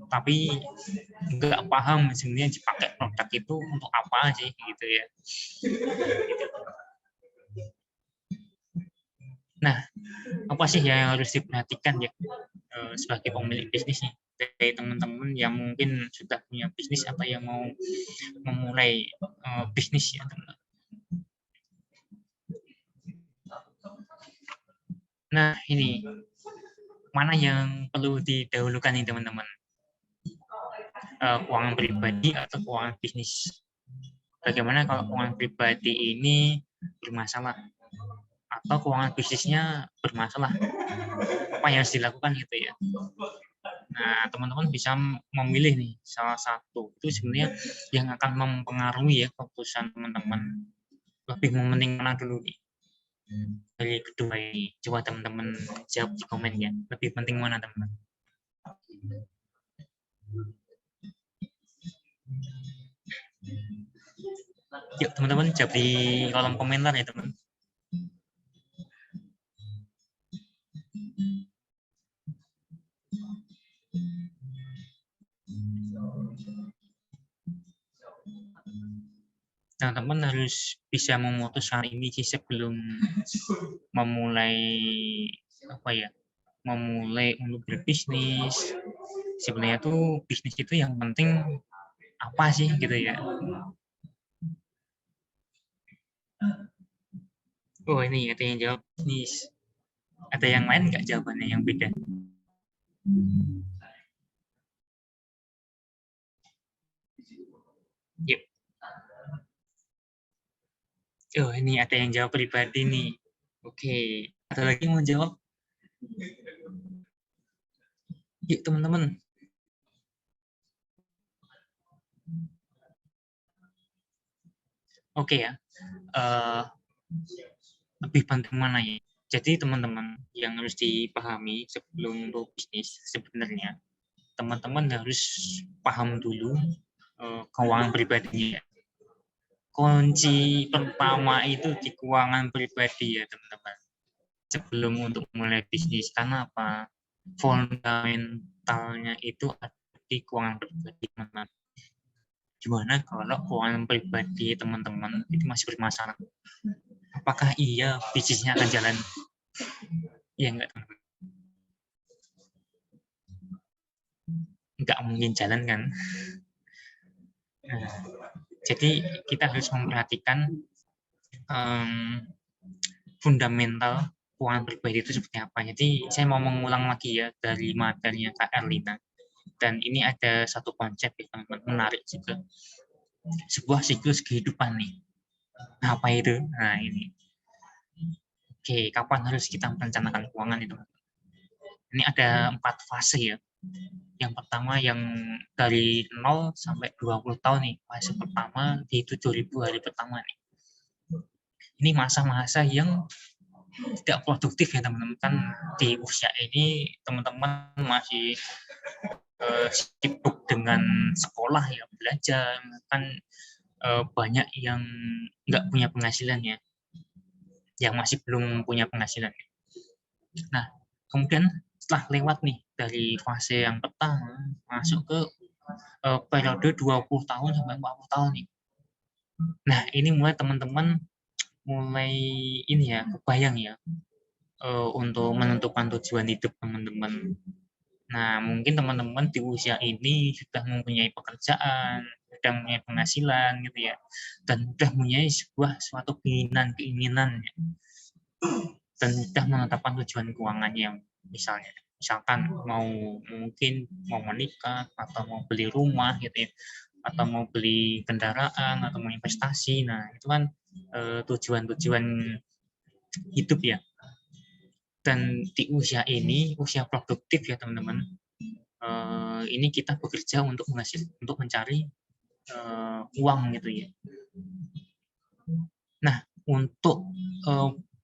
tapi nggak paham sebenarnya dipakai produk itu untuk apa sih gitu ya. Gitu. Nah, apa sih yang harus diperhatikan ya sebagai pemilik bisnis nih, dari teman-teman yang mungkin sudah punya bisnis atau yang mau memulai bisnis ya teman-teman. Nah, ini mana yang perlu didahulukan nih teman-teman? Keuangan pribadi atau keuangan bisnis? Bagaimana kalau keuangan pribadi ini bermasalah atau keuangan bisnisnya bermasalah? Apa yang harus dilakukan gitu ya? Nah, teman-teman bisa memilih nih salah satu. Itu sebenarnya yang akan mempengaruhi ya keputusan teman-teman. Lebih mementing mana dulu nih? Dari kedua ini, coba teman-teman jawab di komen ya. Lebih penting mana teman-teman? Yuk teman-teman jawab di kolom komentar ya teman. Teman-teman harus bisa memutuskan ini sih sebelum memulai apa ya, memulai untuk berbisnis. Sebenarnya tuh bisnis itu yang penting apa sih gitu ya. Oh, ini ada yang jawab bisnis. Ada yang lain nggak jawabannya yang beda? Yuk. Oh, ini ada yang jawab pribadi nih. Oke, ada lagi mau jawab? Yuk teman-teman. Oke ya. Lebih penting mana ya? Jadi teman-teman yang harus dipahami sebelum berbisnis sebenarnya teman-teman harus paham dulu keuangan pribadinya. Kunci pertama itu di keuangan pribadi ya teman-teman. Sebelum untuk mulai bisnis, karena apa? Fundamentalnya itu ada di keuangan pribadi teman-teman. Gimana kalau keuangan pribadi teman-teman itu masih bermasalah? Apakah iya bisnisnya akan jalan? Ya enggak teman-teman. Enggak mungkin jalan kan? Nah, jadi kita harus memperhatikan fundamental keuangan pribadi itu seperti apa. Jadi saya mau mengulang lagi ya dari materinya Kak Erlina. Dan ini ada satu konsep ya teman-teman, menarik juga. Sebuah siklus kehidupan nih. Apa itu? Nah ini. Oke, kapan harus kita merencanakan keuangan itu? Ini ada 4 fase ya. Yang pertama yang dari 0 sampai 20 tahun nih. Fase pertama di 7.000 hari pertama nih. Ini masa-masa yang tidak produktif ya teman-teman. Kan di usia ini teman-teman masih sibuk dengan sekolah ya, belajar. Kan banyak yang nggak punya penghasilan ya. Yang masih belum punya penghasilan. Nah, kemudian setelah lewat nih dari fase yang pertama masuk ke periode 20 tahun sampai 40 tahun nih. Nah, ini mulai teman-teman mulai ini ya, kebayang ya untuk menentukan tujuan hidup teman-teman. Nah, mungkin teman-teman di usia ini sudah mempunyai pekerjaan, sudah mempunyai penghasilan gitu ya, dan sudah mempunyai suatu keinginan ya, dan sudah menetapkan tujuan keuangannya yang misalkan mungkin mau menikah atau mau beli rumah gitu ya, atau mau beli kendaraan atau mau investasi. Nah, itu kan tujuan-tujuan hidup ya. Dan di usia ini, usia produktif ya teman-teman, ini kita bekerja untuk mencari uang gitu ya. Nah, untuk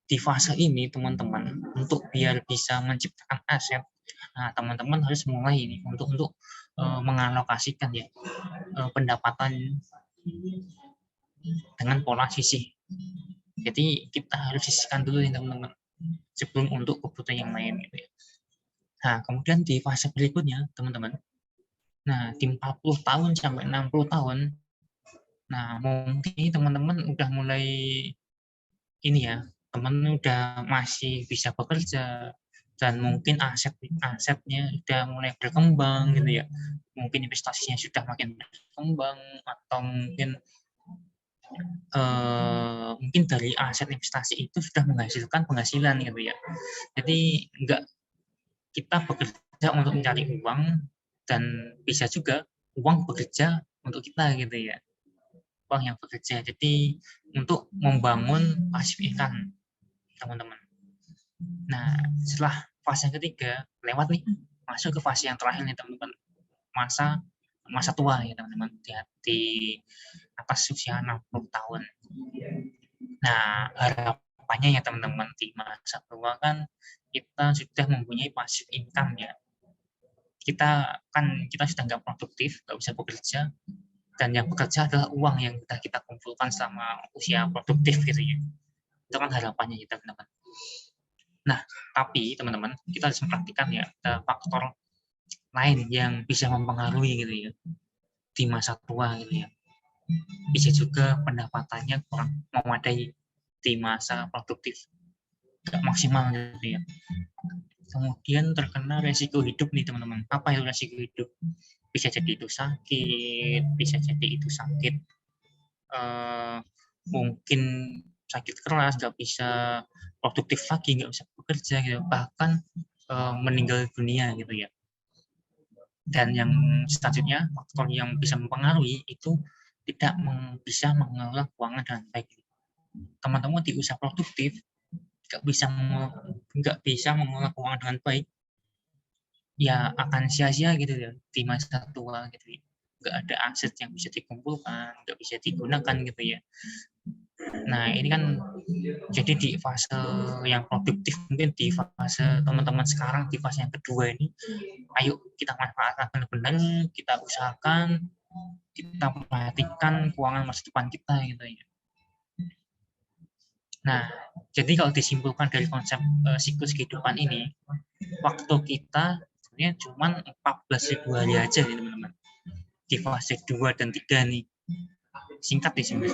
di fase ini teman-teman, untuk biar bisa menciptakan aset, nah teman-teman harus mulai ini untuk mengalokasikan ya pendapatan dengan pola sisih. Jadi kita harus sisihkan dulu nih teman-teman sebelum untuk kebutuhan yang lain gitu ya. Nah, kemudian di fase berikutnya teman-teman, nah di 40 tahun sampai 60 tahun, nah mungkin teman-teman udah mulai ini ya, teman udah masih bisa bekerja dan mungkin asetnya udah mulai berkembang gitu ya, mungkin investasinya sudah makin berkembang atau mungkin dari aset investasi itu sudah menghasilkan penghasilan gitu ya. Jadi enggak, kita bekerja untuk mencari uang dan bisa juga uang bekerja untuk kita gitu ya, uang yang bekerja. Jadi untuk membangun pasif income teman-teman. Nah, setelah fase yang ketiga lewat nih, masuk ke fase yang terakhir nih teman-teman, masa tua ya teman-teman, di atas usia 60 tahun. Nah, harapannya ya teman-teman, di masa tua kan kita sudah mempunyai passive income ya. Kita sudah nggak produktif, nggak bisa bekerja, dan yang bekerja adalah uang yang sudah kita kumpulkan selama usia produktif gitu ya. Itu kan harapannya ya teman-teman. Nah, tapi teman-teman, kita harus memperhatikan ya, ada faktor lain yang bisa mempengaruhi gitu ya di masa tua gitu ya. Bisa juga pendapatannya kurang memadai di masa produktif, nggak maksimal gitu ya. Kemudian terkena resiko hidup nih teman-teman. Apa itu resiko hidup? Bisa jadi itu sakit, bisa jadi itu sakit mungkin sakit keras, nggak bisa produktif lagi, nggak bisa bekerja gitu, bahkan meninggal dunia gitu ya. Dan yang selanjutnya, faktor yang bisa mempengaruhi itu tidak bisa mengelola keuangan dengan baik. Teman-teman di usia produktif nggak bisa mengelola keuangan dengan baik, ya akan sia-sia gitu ya di masa tua gitu ya. Nggak ada aset yang bisa dikumpulkan, nggak bisa digunakan gitu ya. Nah, ini kan jadi di fase yang produktif, mungkin di fase teman-teman sekarang, di fase yang kedua ini, ayo kita manfaatkan benar-benar, kita usahakan, kita perhatikan keuangan masa depan kita gitu ya. Nah, jadi kalau disimpulkan dari konsep siklus kehidupan ini, waktu kita sebenarnya cuma 14 hari aja nih teman-teman. Di fase 2 dan 3 nih. Singkat di sini.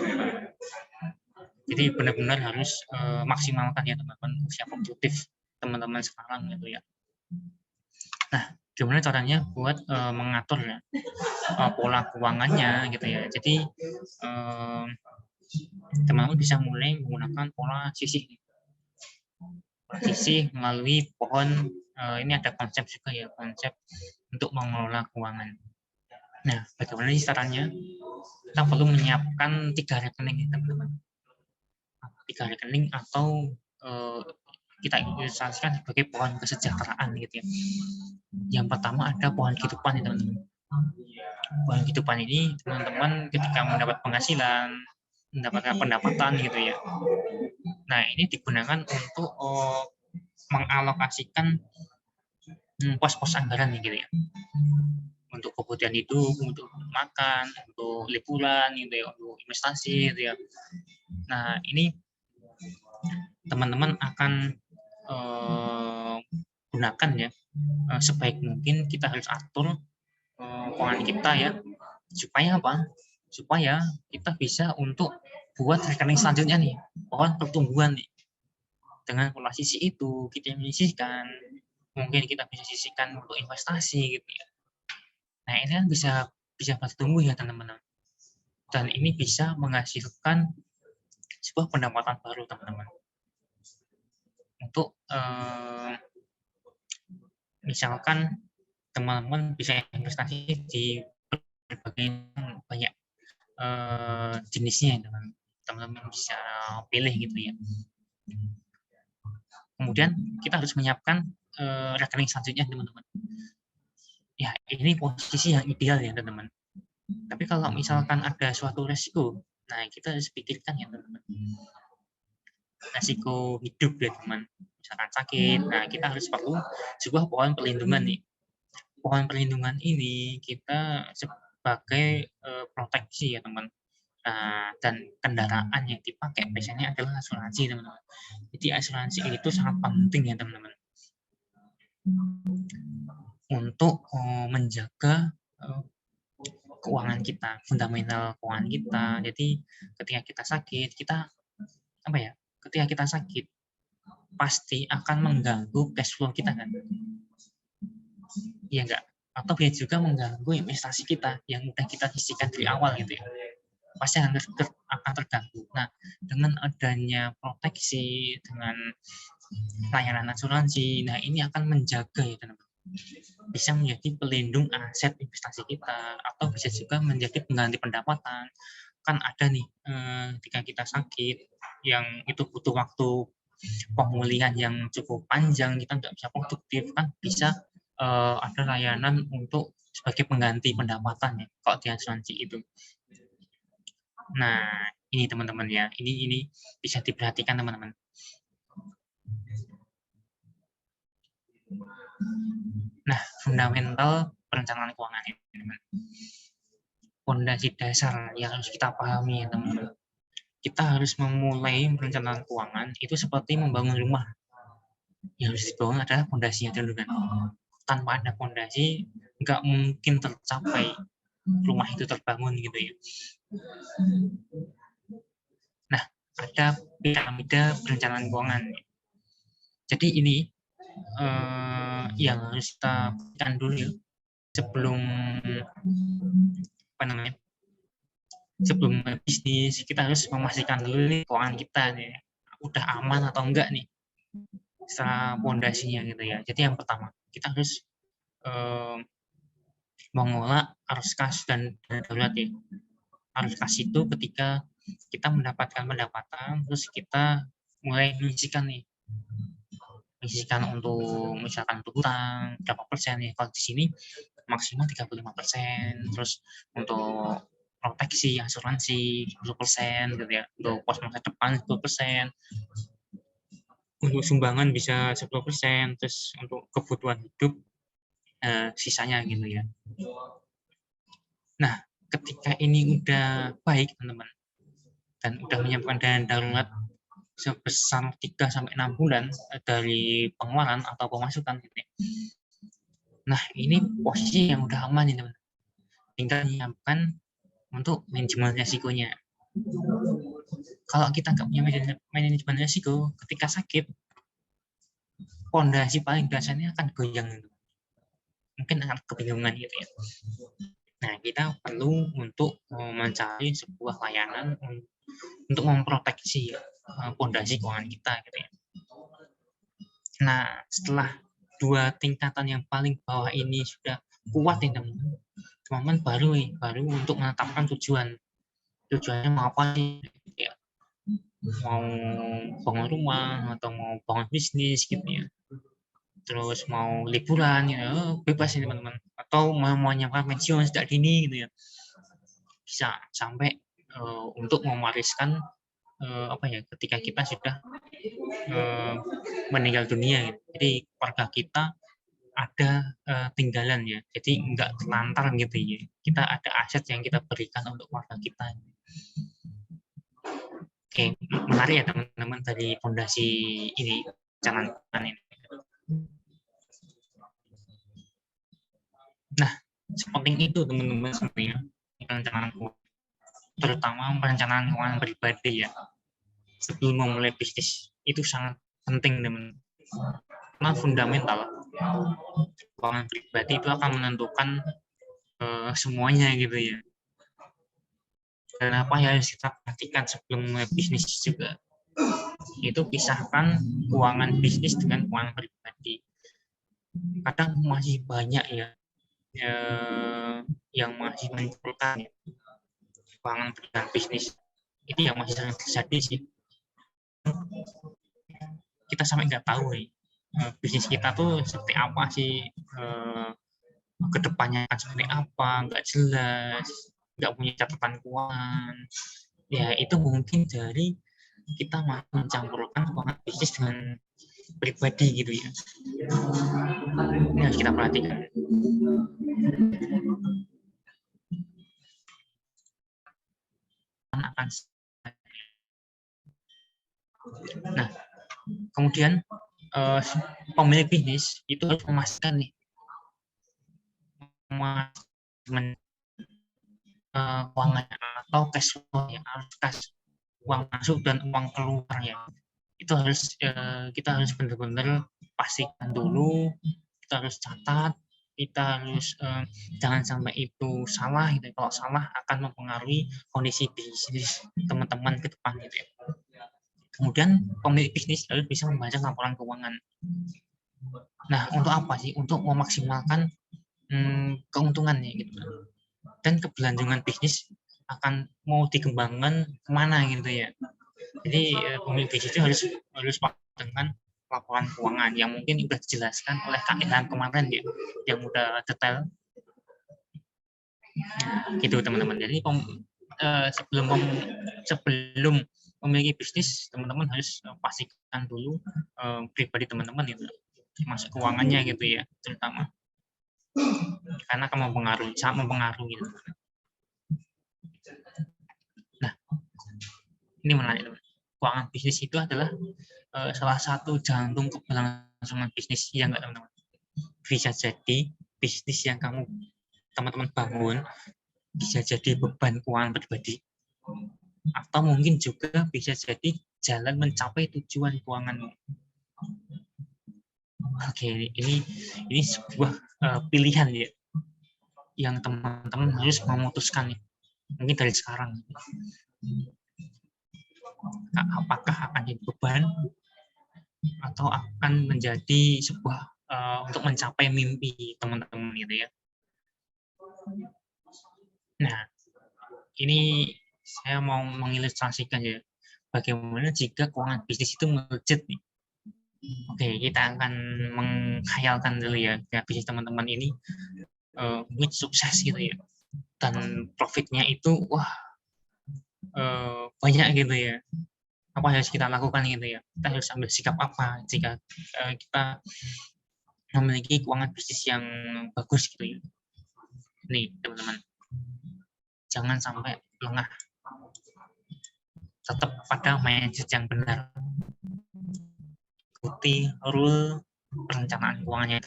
Jadi benar-benar harus maksimalkan ya teman-teman usia produktif teman-teman sekarang gitu ya. Nah, gimana caranya buat mengatur ya pola keuangannya gitu ya. Jadi teman-teman bisa mulai menggunakan pola sisih. Pola sisih melalui pohon, ini ada konsep juga ya, konsep untuk mengelola keuangan. Nah, bagaimana sih caranya? Kita perlu menyiapkan 3 rekening ya teman-teman. 3 rekening atau kita ilustrasikan sebagai pohon kesejahteraan gitu ya. Yang pertama ada pohon kehidupan ya teman-teman. Pohon kehidupan ini teman-teman ketika mendapat penghasilan, mendapatkan pendapatan gitu ya. Nah, ini digunakan untuk mengalokasikan pos-pos anggaran gitu ya. Untuk kebutuhan hidup, untuk makan, untuk liburan gitu ya, untuk investasi gitu ya. Nah, ini teman-teman akan gunakan ya, sebaik mungkin kita harus atur keuangan kita ya, supaya apa? Supaya kita bisa untuk buat rekening selanjutnya nih, pohon pertumbuhan nih. Dengan pola sisih itu kita menyisihkan, mungkin kita bisa sisihkan untuk investasi gitu ya. Nah, ini kan bisa bertumbuh ya teman-teman. Dan ini bisa menghasilkan sebuah pendapatan baru teman-teman. Untuk misalkan teman-teman bisa investasi di berbagai banyak jenisnya teman-teman bisa pilih gitu ya. Kemudian kita harus menyiapkan rekening selanjutnya teman-teman. Ya, ini posisi yang ideal ya teman-teman. Tapi kalau misalkan ada suatu resiko, nah kita harus pikirkan ya teman-teman. Resiko hidup ya teman. Misalkan sakit, nah kita harus perlu sebuah pohon perlindungan nih. Pohon perlindungan ini kita sebagai proteksi ya teman. Nah, dan kendaraan yang dipakai biasanya adalah asuransi teman-teman. Jadi asuransi itu sangat penting ya teman-teman. Untuk menjaga keuangan kita, fundamental keuangan kita. Jadi ketika kita sakit, kita apa ya? Ketika kita sakit pasti akan mengganggu cash flow kita kan? Iya enggak? Atau bisa juga mengganggu investasi kita yang udah kita sisihkan dari awal gitu ya. Pasti akan terganggu. Nah, dengan adanya proteksi, dengan layanan asuransi, nah ini akan menjaga ya teman-teman. Bisa menjadi pelindung aset investasi kita, atau bisa juga menjadi pengganti pendapatan. Kan ada nih ketika kita sakit yang itu butuh waktu pemulihan yang cukup panjang, kita nggak bisa produktif, kan bisa ada layanan untuk sebagai pengganti pendapatan ya kalau di asuransi itu. Nah, ini teman-teman ya, ini bisa diperhatikan teman-teman. Nah, fundamental perencanaan keuangan ini teman-teman. Fondasi dasar yang harus kita pahami ya teman-teman. Kita harus memulai perencanaan keuangan itu seperti membangun rumah. Yang harus dibangun adalah fondasinya dulu kan. Tanpa ada fondasi, nggak mungkin tercapai rumah itu terbangun gitu ya. Nah, ada piramida perencanaan keuangan. Jadi ini yang harus kita pikirkan dulu ya, sebelum sebelum bisnis. Kita harus memastikan dulu nih keuangan kita nih udah aman atau enggak nih setelah fondasinya gitu ya. Jadi yang pertama kita harus mengolah arus kas dan dana darurat ya. Arus kas itu ketika kita mendapatkan pendapatan terus kita mulai menyisihkan untuk misalkan untuk hutang berapa persen ya. Kalau di sini maksimal 35%, terus untuk proteksi, asuransi 10% gitu ya, untuk pos masa depan 10%, untuk sumbangan bisa 10%, terus untuk kebutuhan hidup sisanya gitu ya. Nah, ketika ini udah baik teman-teman, dan udah menyiapkan dana darurat sebesar 3-6 bulan dari pengeluaran atau pemasukan gitu ya. Nah, ini posisi yang udah aman nih teman-teman. Tinggal menyiapkan untuk manajemen resikonya. Kalau kita nggak punya manajemen resiko, ketika sakit, fondasi paling dasarnya akan goyang. Mungkin akan kebingungan gitu ya. Nah, kita perlu untuk mencari sebuah layanan untuk memproteksi fondasi keuangan kita gitu ya. Nah, setelah 2 tingkatan yang paling bawah ini sudah kuat nih teman-teman, baru untuk menetapkan tujuannya mau apa sih ya, mau bangun rumah atau mau bangun bisnis gitu ya, terus mau liburan ya, bebas nih teman-teman, atau mau menyiapkan pensiun sejak dini gitu ya, bisa sampai untuk mewariskan ketika kita sudah meninggal dunia gitu. Jadi keluarga kita ada tinggalan ya, jadi nggak terlantar gitu ya, kita ada aset yang kita berikan untuk keluarga kita. Oke, menarik ya teman-teman dari fondasi ini, canangan ini. Nah, sepenting itu teman-teman sebenarnya perencanaan keuangan, terutama perencanaan keuangan pribadi ya. Sebelum memulai bisnis itu sangat penting teman-teman, karena fundamental keuangan pribadi itu akan menentukan semuanya gitu ya. Dan apa yang harus kita perhatikan sebelum mulai bisnis juga, itu pisahkan keuangan bisnis dengan keuangan pribadi. Kadang masih banyak ya yang masih mencampurkan keuangan pribadi bisnis. Ini yang masih sangat terjadi sih. Kita sampai nggak tahu nih bisnis kita tuh seperti apa sih, kedepannya akan seperti apa, nggak jelas, nggak punya catatan keuangan. Ya itu mungkin dari kita mencampurkan keuangan bisnis dengan pribadi gitu ya. Ini harus kita perhatikan. Nah, kemudian pemilik bisnis itu harus memastikan nih keuangannya atau cash flow ya, cash, uang masuk dan uang keluar ya. Itu harus kita harus benar-benar pastikan dulu, kita harus catat, kita harus jangan sampai itu salah gitu. Kalau salah akan mempengaruhi kondisi bisnis teman-teman ke depan gitu ya. Kemudian pemilik bisnis harus bisa membaca laporan keuangan. Nah, untuk apa sih? Untuk memaksimalkan keuntungannya gitu. Dan keberlangsungan bisnis akan mau dikembangkan kemana gitu ya. Jadi pemilik bisnis itu harus paham dengan laporan keuangan yang mungkin sudah dijelaskan oleh Kak Ilham kemarin ya, yang udah detail. Gitu teman-teman. Jadi sebelum memiliki bisnis, teman-teman harus pastikan dulu pribadi teman-teman itu masuk keuangannya gitu ya, terutama karena akan sangat mempengaruhi gitu. Nah, ini menarik teman. Keuangan bisnis itu adalah salah satu jantung keberlangsungan bisnis, ya enggak teman-teman? Bisa jadi bisnis yang teman-teman bangun bisa jadi beban keuangan pribadi, atau mungkin juga bisa jadi jalan mencapai tujuan keuangan. Oke, ini sebuah pilihan ya, yang teman-teman harus memutuskan ya, mungkin dari sekarang. Apakah akan jadi beban atau akan menjadi sebuah untuk mencapai mimpi teman-teman gitu ya. Nah, ini saya mau mengilustrasikan ya, bagaimana jika keuangan bisnis itu melejit nih. Oke, kita akan menghayalkan dulu ya, bisnis teman-teman ini mungkin sukses gitu ya. dan profitnya itu wah banyak gitu ya. Apa yang harus kita lakukan gitu ya? Kita harus ambil sikap apa jika kita memiliki keuangan bisnis yang bagus gitu ya. Nih teman-teman, jangan sampai lengah, tetap pada mindset yang benar, ikuti rule perencanaan keuangannya,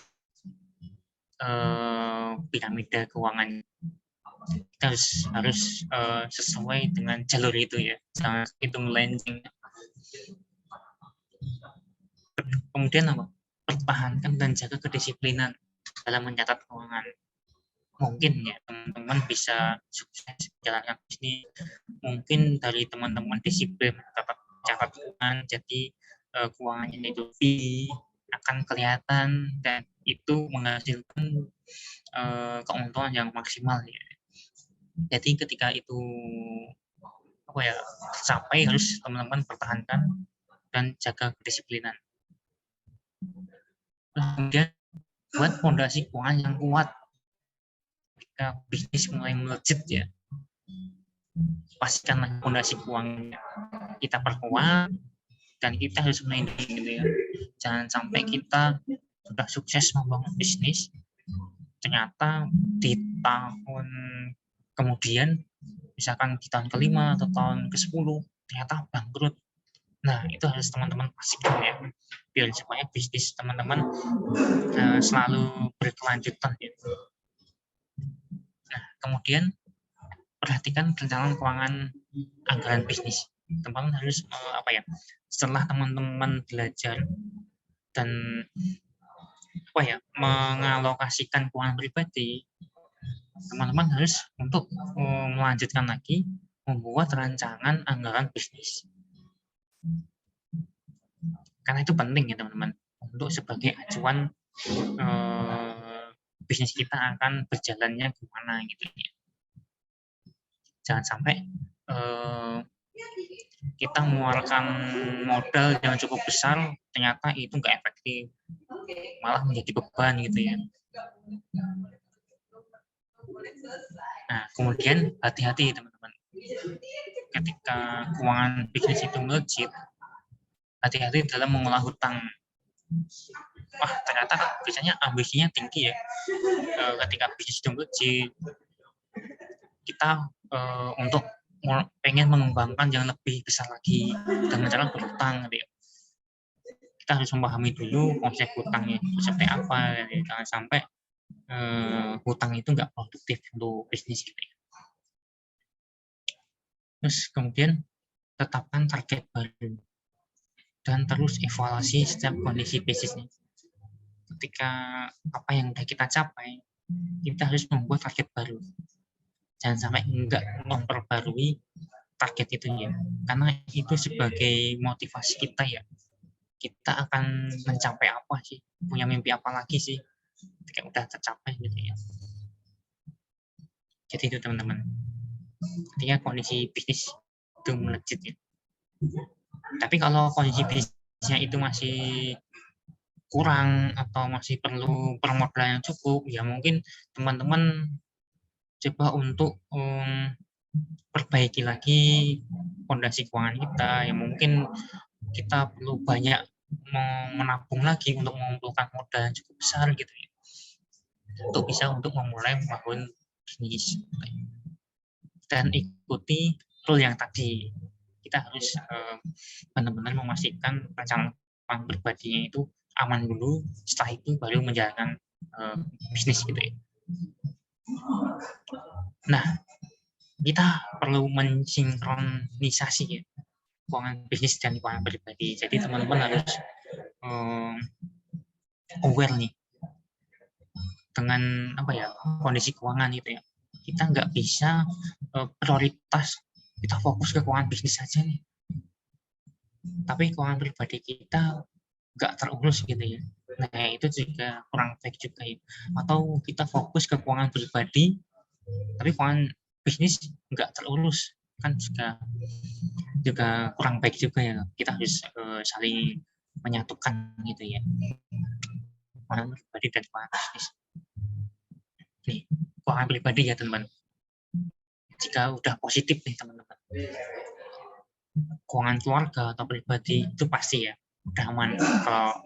piramida keuangan. Kita harus sesuai dengan jalur itu ya, jangan itu melenceng. Kemudian apa? Pertahankan dan jaga kedisiplinan dalam mencatat keuangan. Mungkin ya teman-teman bisa sukses menjalankan bisnis, mungkin dari teman-teman disiplin mencatat keuangan, jadi keuangannya itu akan kelihatan dan itu menghasilkan keuntungan yang maksimal ya. Jadi ketika itu tercapai, harus teman-teman pertahankan dan jaga kedisiplinan. Kemudian buat fondasi keuangan yang kuat. Ketika bisnis mulai melejit ya, pastikan fondasi keuangannya kita perkuat dan kita harus maintain gitu ya. Jangan sampai kita sudah sukses membangun bisnis, ternyata di tahun kemudian, misalkan di tahun ke-5 atau tahun ke-10, ternyata bangkrut. Nah, itu harus teman-teman pastikan ya, biar supaya bisnis teman-teman selalu berkelanjutan ya. Nah, kemudian perhatikan perencanaan keuangan anggaran bisnis. Teman-teman harus setelah teman-teman belajar dan mengalokasikan keuangan pribadi, teman-teman harus untuk melanjutkan lagi membuat rancangan anggaran bisnis. Karena itu penting ya teman-teman, untuk sebagai acuan bisnis kita akan berjalannya gimana gitu ya. Jangan sampai kita mengeluarkan modal yang cukup besar, ternyata itu nggak efektif, malah menjadi beban gitu ya. Nah, kemudian hati-hati teman-teman, ketika keuangan bisnis itu melejit, hati-hati dalam mengolah hutang. Wah, ternyata biasanya ambisinya tinggi ya. Ketika bisnis itu melejit, kita untuk pengen mengembangkan yang lebih besar lagi dengan cara berhutang gitu ya. Kita harus memahami dulu konsep hutangnya seperti apa, gitu. Jangan sampai hutang itu nggak produktif untuk bisnis gitu ya. Terus kemudian tetapkan target baru dan terus evaluasi setiap kondisi bisnisnya. Ketika apa yang sudah kita capai, kita harus membuat target baru. Jangan sampai enggak memperbarui target itu ya, karena itu sebagai motivasi kita ya. Kita akan mencapai apa sih? Punya mimpi apa lagi sih? Ketika udah tercapai gitu ya. Jadi itu teman-teman. Ketika kondisi bisnis itu melejit ya. Tapi kalau kondisi bisnisnya itu masih kurang atau masih perlu permodalan yang cukup, ya mungkin teman-teman coba untuk perbaiki lagi fondasi keuangan kita. Ya mungkin kita perlu banyak menabung lagi untuk mengumpulkan modal yang cukup besar gitu ya, untuk bisa untuk memulai membangun bisnis. Dan ikuti rule yang tadi, kita harus benar-benar memastikan perencanaan keuangan pribadinya itu aman dulu, setelah itu baru menjalankan bisnis gitu ya. Nah, kita perlu mensinkronisasi ya, keuangan bisnis dan keuangan pribadi. Jadi teman-teman harus aware nih dengan kondisi keuangan gitu ya. Kita nggak bisa prioritas kita fokus ke keuangan bisnis saja nih, tapi keuangan pribadi kita nggak terurus gitu ya. Nah, itu juga kurang baik juga ya. Atau kita fokus ke keuangan pribadi, tapi keuangan bisnis nggak terurus, kan juga kurang baik juga ya. Kita harus saling menyatukan gitu ya, keuangan pribadi dan keuangan bisnis. Nih, keuangan pribadi ya teman-teman. jika udah positif nih teman-teman, keuangan keluarga atau pribadi itu pasti ya udah aman kalau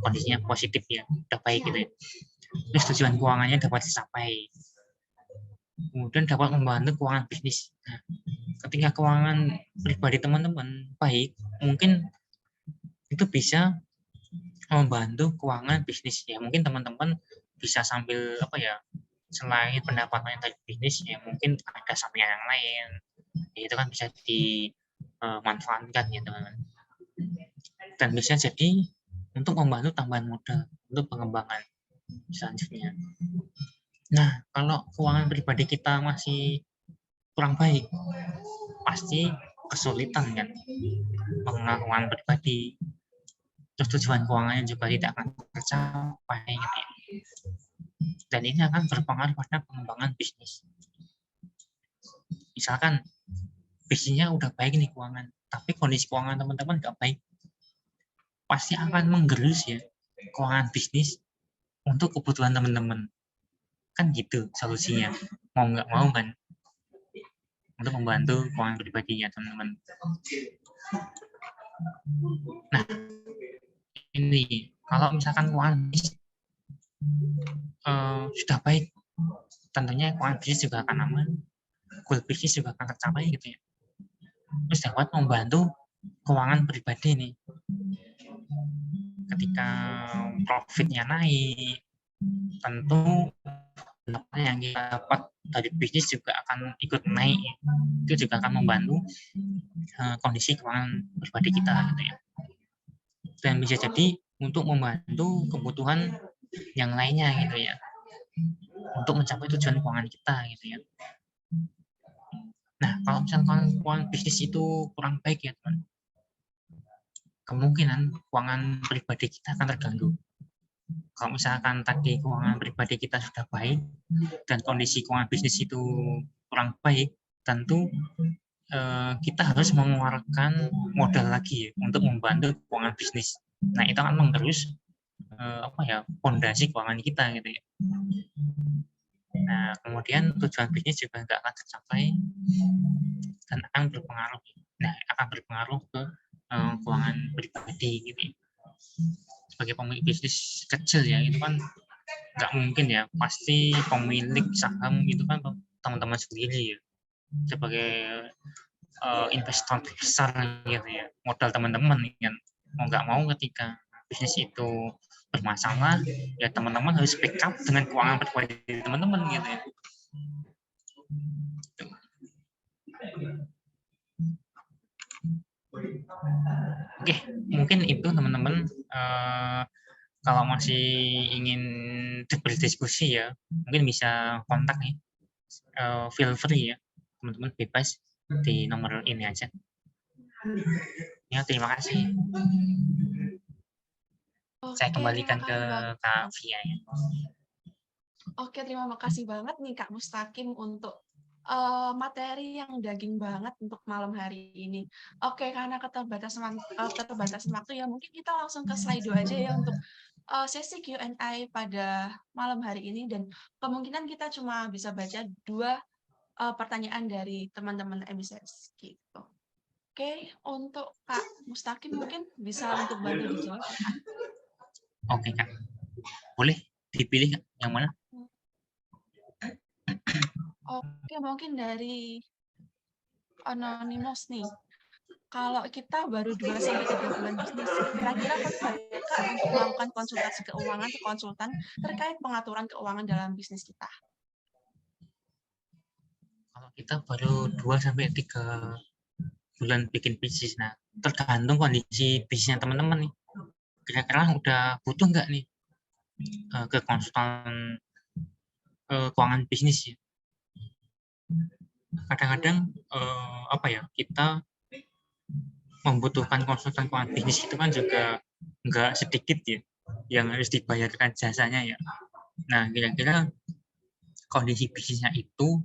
kondisinya positif ya, udah baik gitu ya. Terus tujuan keuangannya dapat dicapai, kemudian dapat membantu keuangan bisnis. Nah, ketika keuangan pribadi teman-teman baik, mungkin itu bisa membantu keuangan bisnis ya. Mungkin teman-teman bisa sambil apa ya, selain pendapatannya dari bisnis ya, mungkin ada sampingan yang lain ya, itu kan bisa dimanfaatkan ya teman-teman, dan bisa jadi untuk membantu tambahan modal untuk pengembangan selanjutnya. Nah, kalau keuangan pribadi kita masih kurang baik, pasti kesulitan kan mengelola keuangan pribadi. Terus tujuan keuangannya juga tidak akan tercapai gitu ya. Dan ini akan berpengaruh pada pengembangan bisnis. Misalkan bisnisnya udah baik nih keuangan, tapi kondisi keuangan teman-teman nggak baik, pasti akan menggerus ya keuangan bisnis untuk kebutuhan teman-teman. Kan gitu solusinya, mau nggak mau kan, untuk membantu keuangan pribadinya teman-teman. Nah, ini kalau misalkan keuangan bisnis sudah baik, tentunya keuangan bisnis juga akan aman, goal bisnis juga akan tercapai gitu ya. Terus dapat membantu keuangan pribadi nih. Ketika profitnya naik, tentu yang kita dapat dari bisnis juga akan ikut naik. Itu juga akan membantu kondisi keuangan pribadi kita gitu ya. Dan bisa jadi untuk membantu kebutuhan yang lainnya gitu ya, untuk mencapai tujuan keuangan kita gitu ya. Nah, kalau misalkan keuangan bisnis itu kurang baik ya teman, kemungkinan keuangan pribadi kita akan terganggu. Kalau misalkan tadi keuangan pribadi kita sudah baik dan kondisi keuangan bisnis itu kurang baik, tentu kita harus mengeluarkan modal lagi ya, untuk membantu keuangan bisnis. Nah, itu akan menggerus fondasi keuangan kita gitu ya. Nah, kemudian tujuan bisnis juga nggak akan tercapai dan akan berpengaruh. Nah, akan berpengaruh ke keuangan pribadi gitu ya. Sebagai pemilik bisnis kecil ya, itu kan nggak mungkin ya, pasti pemilik saham itu kan teman-teman sendiri ya, sebagai investor besar gitu ya, modal teman-teman kan. Mau nggak mau ketika bisnis itu bermasalah ya, teman-teman harus backup dengan keuangan pribadi teman-teman gitu ya. Oke, mungkin itu teman-teman. Kalau masih ingin berdiskusi ya, mungkin bisa kontak nih. Feel free ya, teman-teman bebas di nomor ini aja. Ya, terima kasih. Saya kembalikan ke Kak Via ya. Oke, terima kasih banget nih Kak Mustaqim untuk materi yang daging banget untuk malam hari ini. Oke, karena keterbatasan waktu ya, mungkin kita langsung ke slide aja ya untuk sesi Q&A pada malam hari ini, dan kemungkinan kita cuma bisa baca 2 pertanyaan dari teman-teman MICS gitu. Oke, untuk Kak Mustaqim mungkin bisa untuk bantu dijawab ya Kak. Oke Kak, boleh dipilih yang mana? Oke, mungkin dari Anonymous nih. Kalau kita baru 2-3 bulan bisnis, kira-kira perlu nggak Kak untuk melakukan konsultasi keuangan ke konsultan terkait pengaturan keuangan dalam bisnis kita? Kalau kita baru 2-3 bulan bikin bisnis, nah tergantung kondisi bisnisnya teman-teman nih. Kira-kira udah butuh nggak nih ke konsultan keuangan bisnis ya. Kadang-kadang kita membutuhkan konsultan keuangan bisnis itu kan juga nggak sedikit ya yang harus dibayarkan jasanya ya. Nah, kira-kira kondisi bisnisnya itu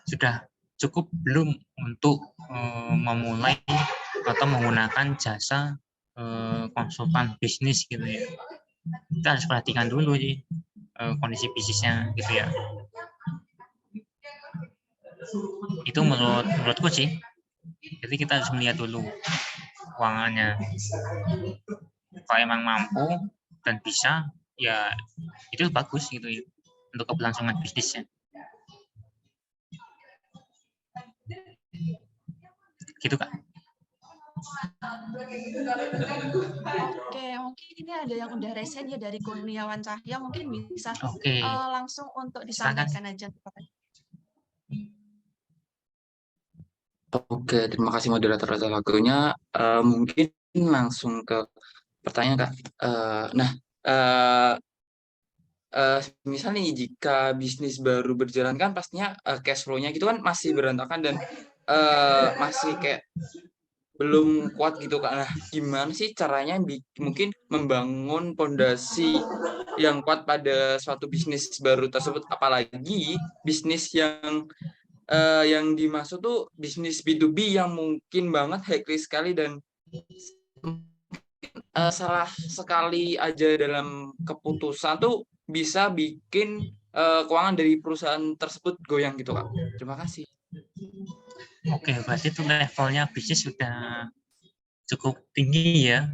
sudah cukup belum untuk memulai atau menggunakan jasa konsultan bisnis gitu ya. Kita harus perhatikan dulu sih kondisi bisnisnya gitu ya. Itu menurutku sih. Jadi kita harus melihat dulu keuangannya. Kalau emang mampu dan bisa, ya itu bagus gitu ya untuk keberlangsungan bisnisnya. Gitu Kak. Oke, mungkin ini ada yang udah resen ya dari Kurniawan Cahya, mungkin bisa Oke, langsung untuk silakan. disampaikan aja. Oke, terima kasih moderator atas waktunya. Mungkin langsung ke pertanyaan Kak. Nah, eh, misal nih jika bisnis baru berjalan kan pastinya cash flow-nya gitu kan masih berantakan dan masih kayak belum kuat gitu Kak. Nah, gimana sih caranya mungkin membangun pondasi yang kuat pada suatu bisnis baru tersebut, apalagi bisnis yang dimaksud tuh bisnis B2B yang mungkin banget high risk sekali dan salah sekali aja dalam keputusan tuh bisa bikin keuangan dari perusahaan tersebut goyang gitu Kak. Terima kasih. Oke, berarti itu levelnya bisnis sudah cukup tinggi ya,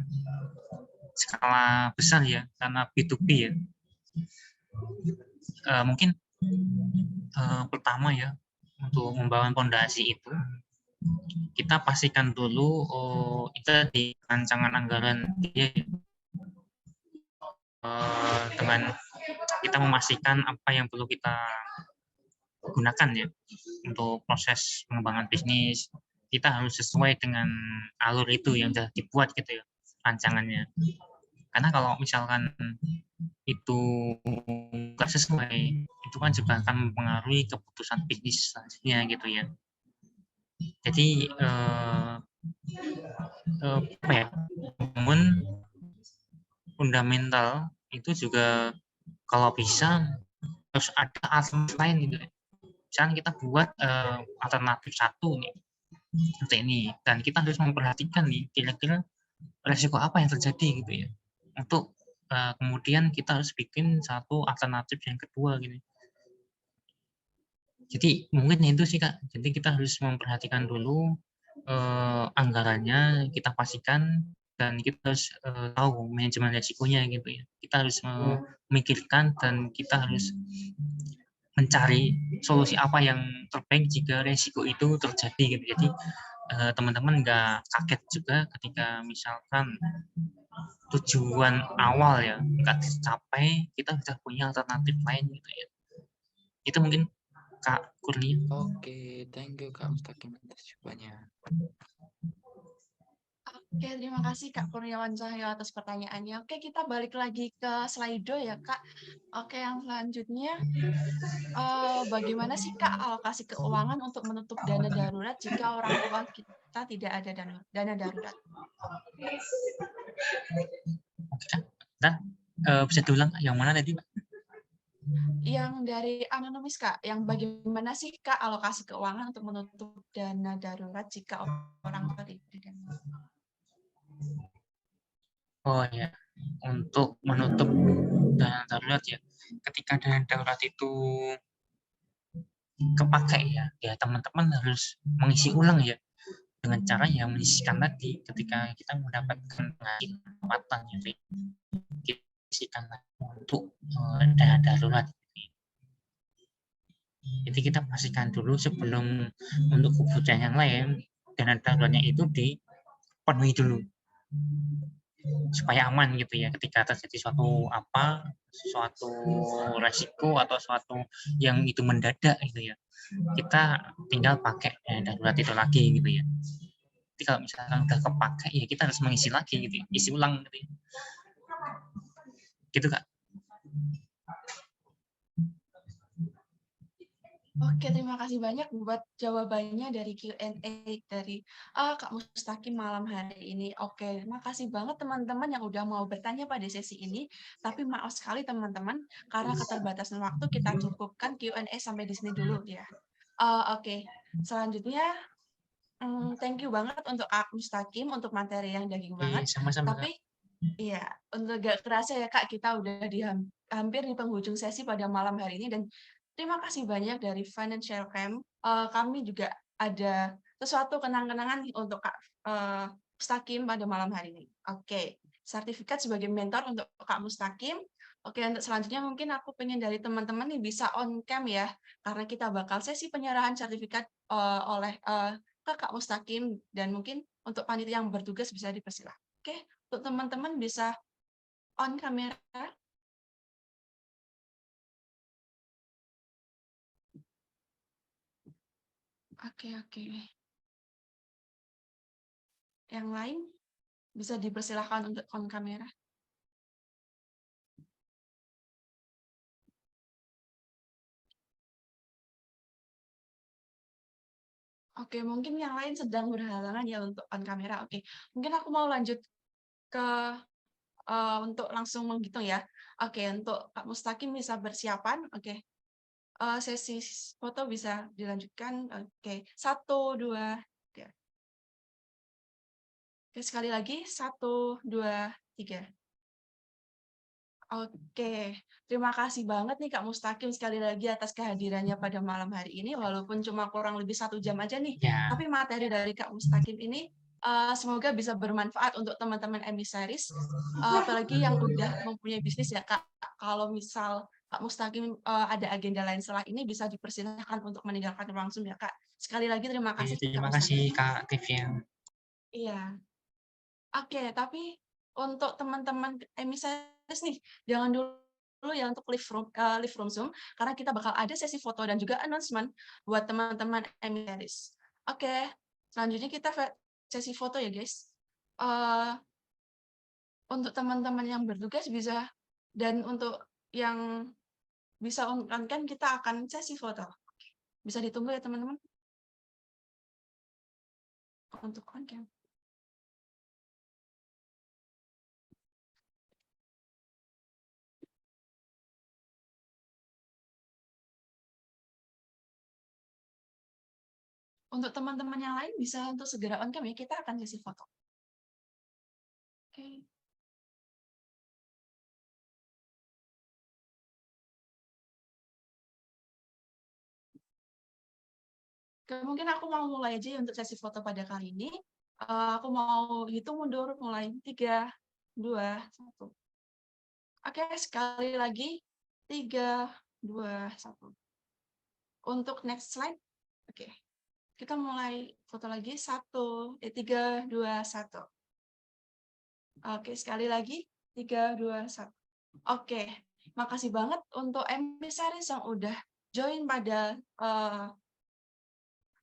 skala besar ya, karena B2B ya. Mungkin pertama ya, untuk membangun pondasi itu, kita pastikan dulu kita di rancangan anggaran dia dengan kita memastikan apa yang perlu kita gunakan ya untuk proses pengembangan bisnis. Kita harus sesuai dengan alur itu yang sudah dibuat gitu ya rancangannya. Karena kalau misalkan itu nggak sesuai, itu kan juga akan mempengaruhi keputusan bisnis selanjutnya gitu ya. Jadi apa ya, namun fundamental itu juga kalau bisa harus ada alternatif lain gitu ya. Misalnya kita buat alternatif satu nih seperti ini, dan kita harus memperhatikan nih kira-kira resiko apa yang terjadi gitu ya, untuk kemudian kita harus bikin satu alternatif yang kedua gitu. Jadi mungkin itu sih Kak, jadi kita harus memperhatikan dulu anggarannya, kita pastikan, dan kita harus tahu manajemen resikonya gitu ya. Kita harus memikirkan dan kita harus mencari solusi apa yang terbaik jika resiko itu terjadi gitu. Jadi teman-teman nggak kaget juga ketika misalkan tujuan awal ya nggak tercapai, kita sudah punya alternatif lain gitu ya. Itu mungkin Kak Kurnia. Oke, thank you Kak Mustaqim atas jawabannya. Oke, terima kasih Kak Kurniawan Cahyo atas pertanyaannya. Oke, kita balik lagi ke Slido ya Kak. Oke, yang selanjutnya, bagaimana sih Kak alokasi keuangan untuk menutup dana darurat jika orang tua kita tidak ada dana darurat? Oke Kak, dan bisa diulang yang mana tadi Pak? Yang dari anonimus Kak, yang bagaimana sih Kak alokasi keuangan untuk menutup dana darurat jika orang tua tidak ada dana? Oh ya, untuk menutup dana darurat ya, ketika dana darurat itu kepakai ya teman-teman harus mengisi ulang ya dengan cara yang menyisihkan tadi. Ketika kita mendapatkan pendapatan gitu, disisihkan untuk dana darurat. Jadi kita pastikan dulu sebelum untuk kebutuhan yang lain, dana daruratnya itu dipenuhi dulu supaya aman gitu ya, ketika terjadi suatu resiko atau suatu yang itu mendadak gitu ya, kita tinggal pakai darurat itu lagi gitu ya. Jadi kalau misalkan udah kepakai ya kita harus mengisi lagi gitu ya, isi ulang gitu ya. Gitu Kak. Oke, terima kasih banyak buat jawabannya dari Q&A dari Kak Mustaqim malam hari ini. Oke, terima kasih banget teman-teman yang udah mau bertanya pada sesi ini. Tapi maaf sekali teman-teman, karena keterbatasan waktu kita cukupkan Q&A sampai di sini dulu ya. Oke, selanjutnya thank you banget untuk Kak Mustaqim untuk materi yang daging banget. Sama-sama Tapi iya, untuk gak kerasa ya Kak, kita udah hampir di penghujung sesi pada malam hari ini dan Terima kasih banyak dari Financial Camp. Kami juga ada sesuatu kenang-kenangan nih untuk Kak Mustaqim pada malam hari ini. Oke, sertifikat sebagai mentor untuk Kak Mustaqim. Oke, untuk selanjutnya mungkin aku pengen dari teman-teman nih bisa on cam ya, karena kita bakal sesi penyerahan sertifikat oleh ke Kak Mustaqim, dan mungkin untuk panitia yang bertugas bisa dipersilahkan. Oke, untuk teman-teman bisa on kamera. Oke. Yang lain bisa dipersilahkan untuk on kamera. Oke, mungkin yang lain sedang berhalangan ya untuk on kamera. Oke, mungkin aku mau lanjut ke untuk langsung menghitung ya. Oke, untuk Kak Mustaqim bisa bersiapan. Oke, sesi foto bisa dilanjutkan. Oke, 1, 2, 3. Oke, sekali lagi 1, 2, 3. Oke, terima kasih banget nih Kak Mustaqim sekali lagi atas kehadirannya pada malam hari ini, walaupun cuma kurang lebih 1 jam aja nih, Ya, tapi materi dari Kak Mustaqim ini semoga bisa bermanfaat untuk teman-teman emisaris, apalagi yang udah mempunyai bisnis ya Kak. Kalau misal Kak Mustaqim ada agenda lain setelah ini bisa dipersilahkan untuk meninggalkan ruang Zoom ya Kak. Sekali lagi terima oke, kasih Kak terima kasih Mustaqim. Kak Tivian. Iya. Oke, tapi untuk teman-teman emisaris nih, jangan dulu ya untuk live room Zoom, karena kita bakal ada sesi foto dan juga announcement buat teman-teman emisaris. Oke, selanjutnya kita sesi foto ya guys. Untuk teman-teman yang bertugas bisa, dan untuk yang bisa on cam kita akan sesi foto. Bisa ditunggu ya teman-teman untuk on cam. Untuk teman-teman yang lain bisa untuk segera on cam ya, kita akan sesi foto. Oke. Mungkin aku mau mulai aja ya untuk sesi foto pada kali ini. Aku mau hitung mundur mulai 3, 2, 1. Oke, sekali lagi 3, 2, 1. Untuk next slide. Oke. Kita mulai foto lagi 3, 2, 1. Oke, sekali lagi 3, 2, 1. Oke, makasih banget untuk emisaris yang udah join pada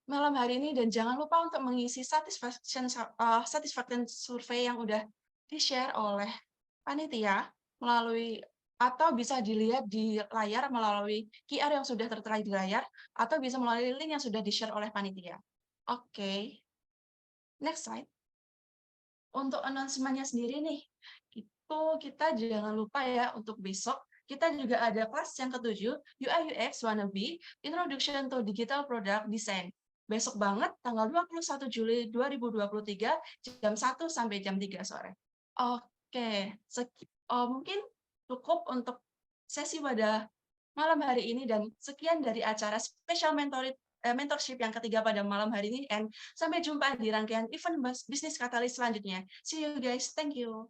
malam hari ini, dan jangan lupa untuk mengisi satisfaction survei yang udah di-share oleh panitia melalui, atau bisa dilihat di layar melalui QR yang sudah tertera di layar, atau bisa melalui link yang sudah di-share oleh panitia. Oke. Next slide. Untuk announcement-nya sendiri nih, itu kita jangan lupa ya untuk besok kita juga ada kelas yang ke-7, UI UX Wannabe, Introduction to Digital Product Design. Besok banget, tanggal 21 Juli 2023, jam 1 sampai jam 3 sore. Oke, mungkin cukup untuk sesi pada malam hari ini, dan sekian dari acara spesial mentorship yang ketiga pada malam hari ini, and sampai jumpa di rangkaian event bisnis katalis selanjutnya. See you guys, thank you.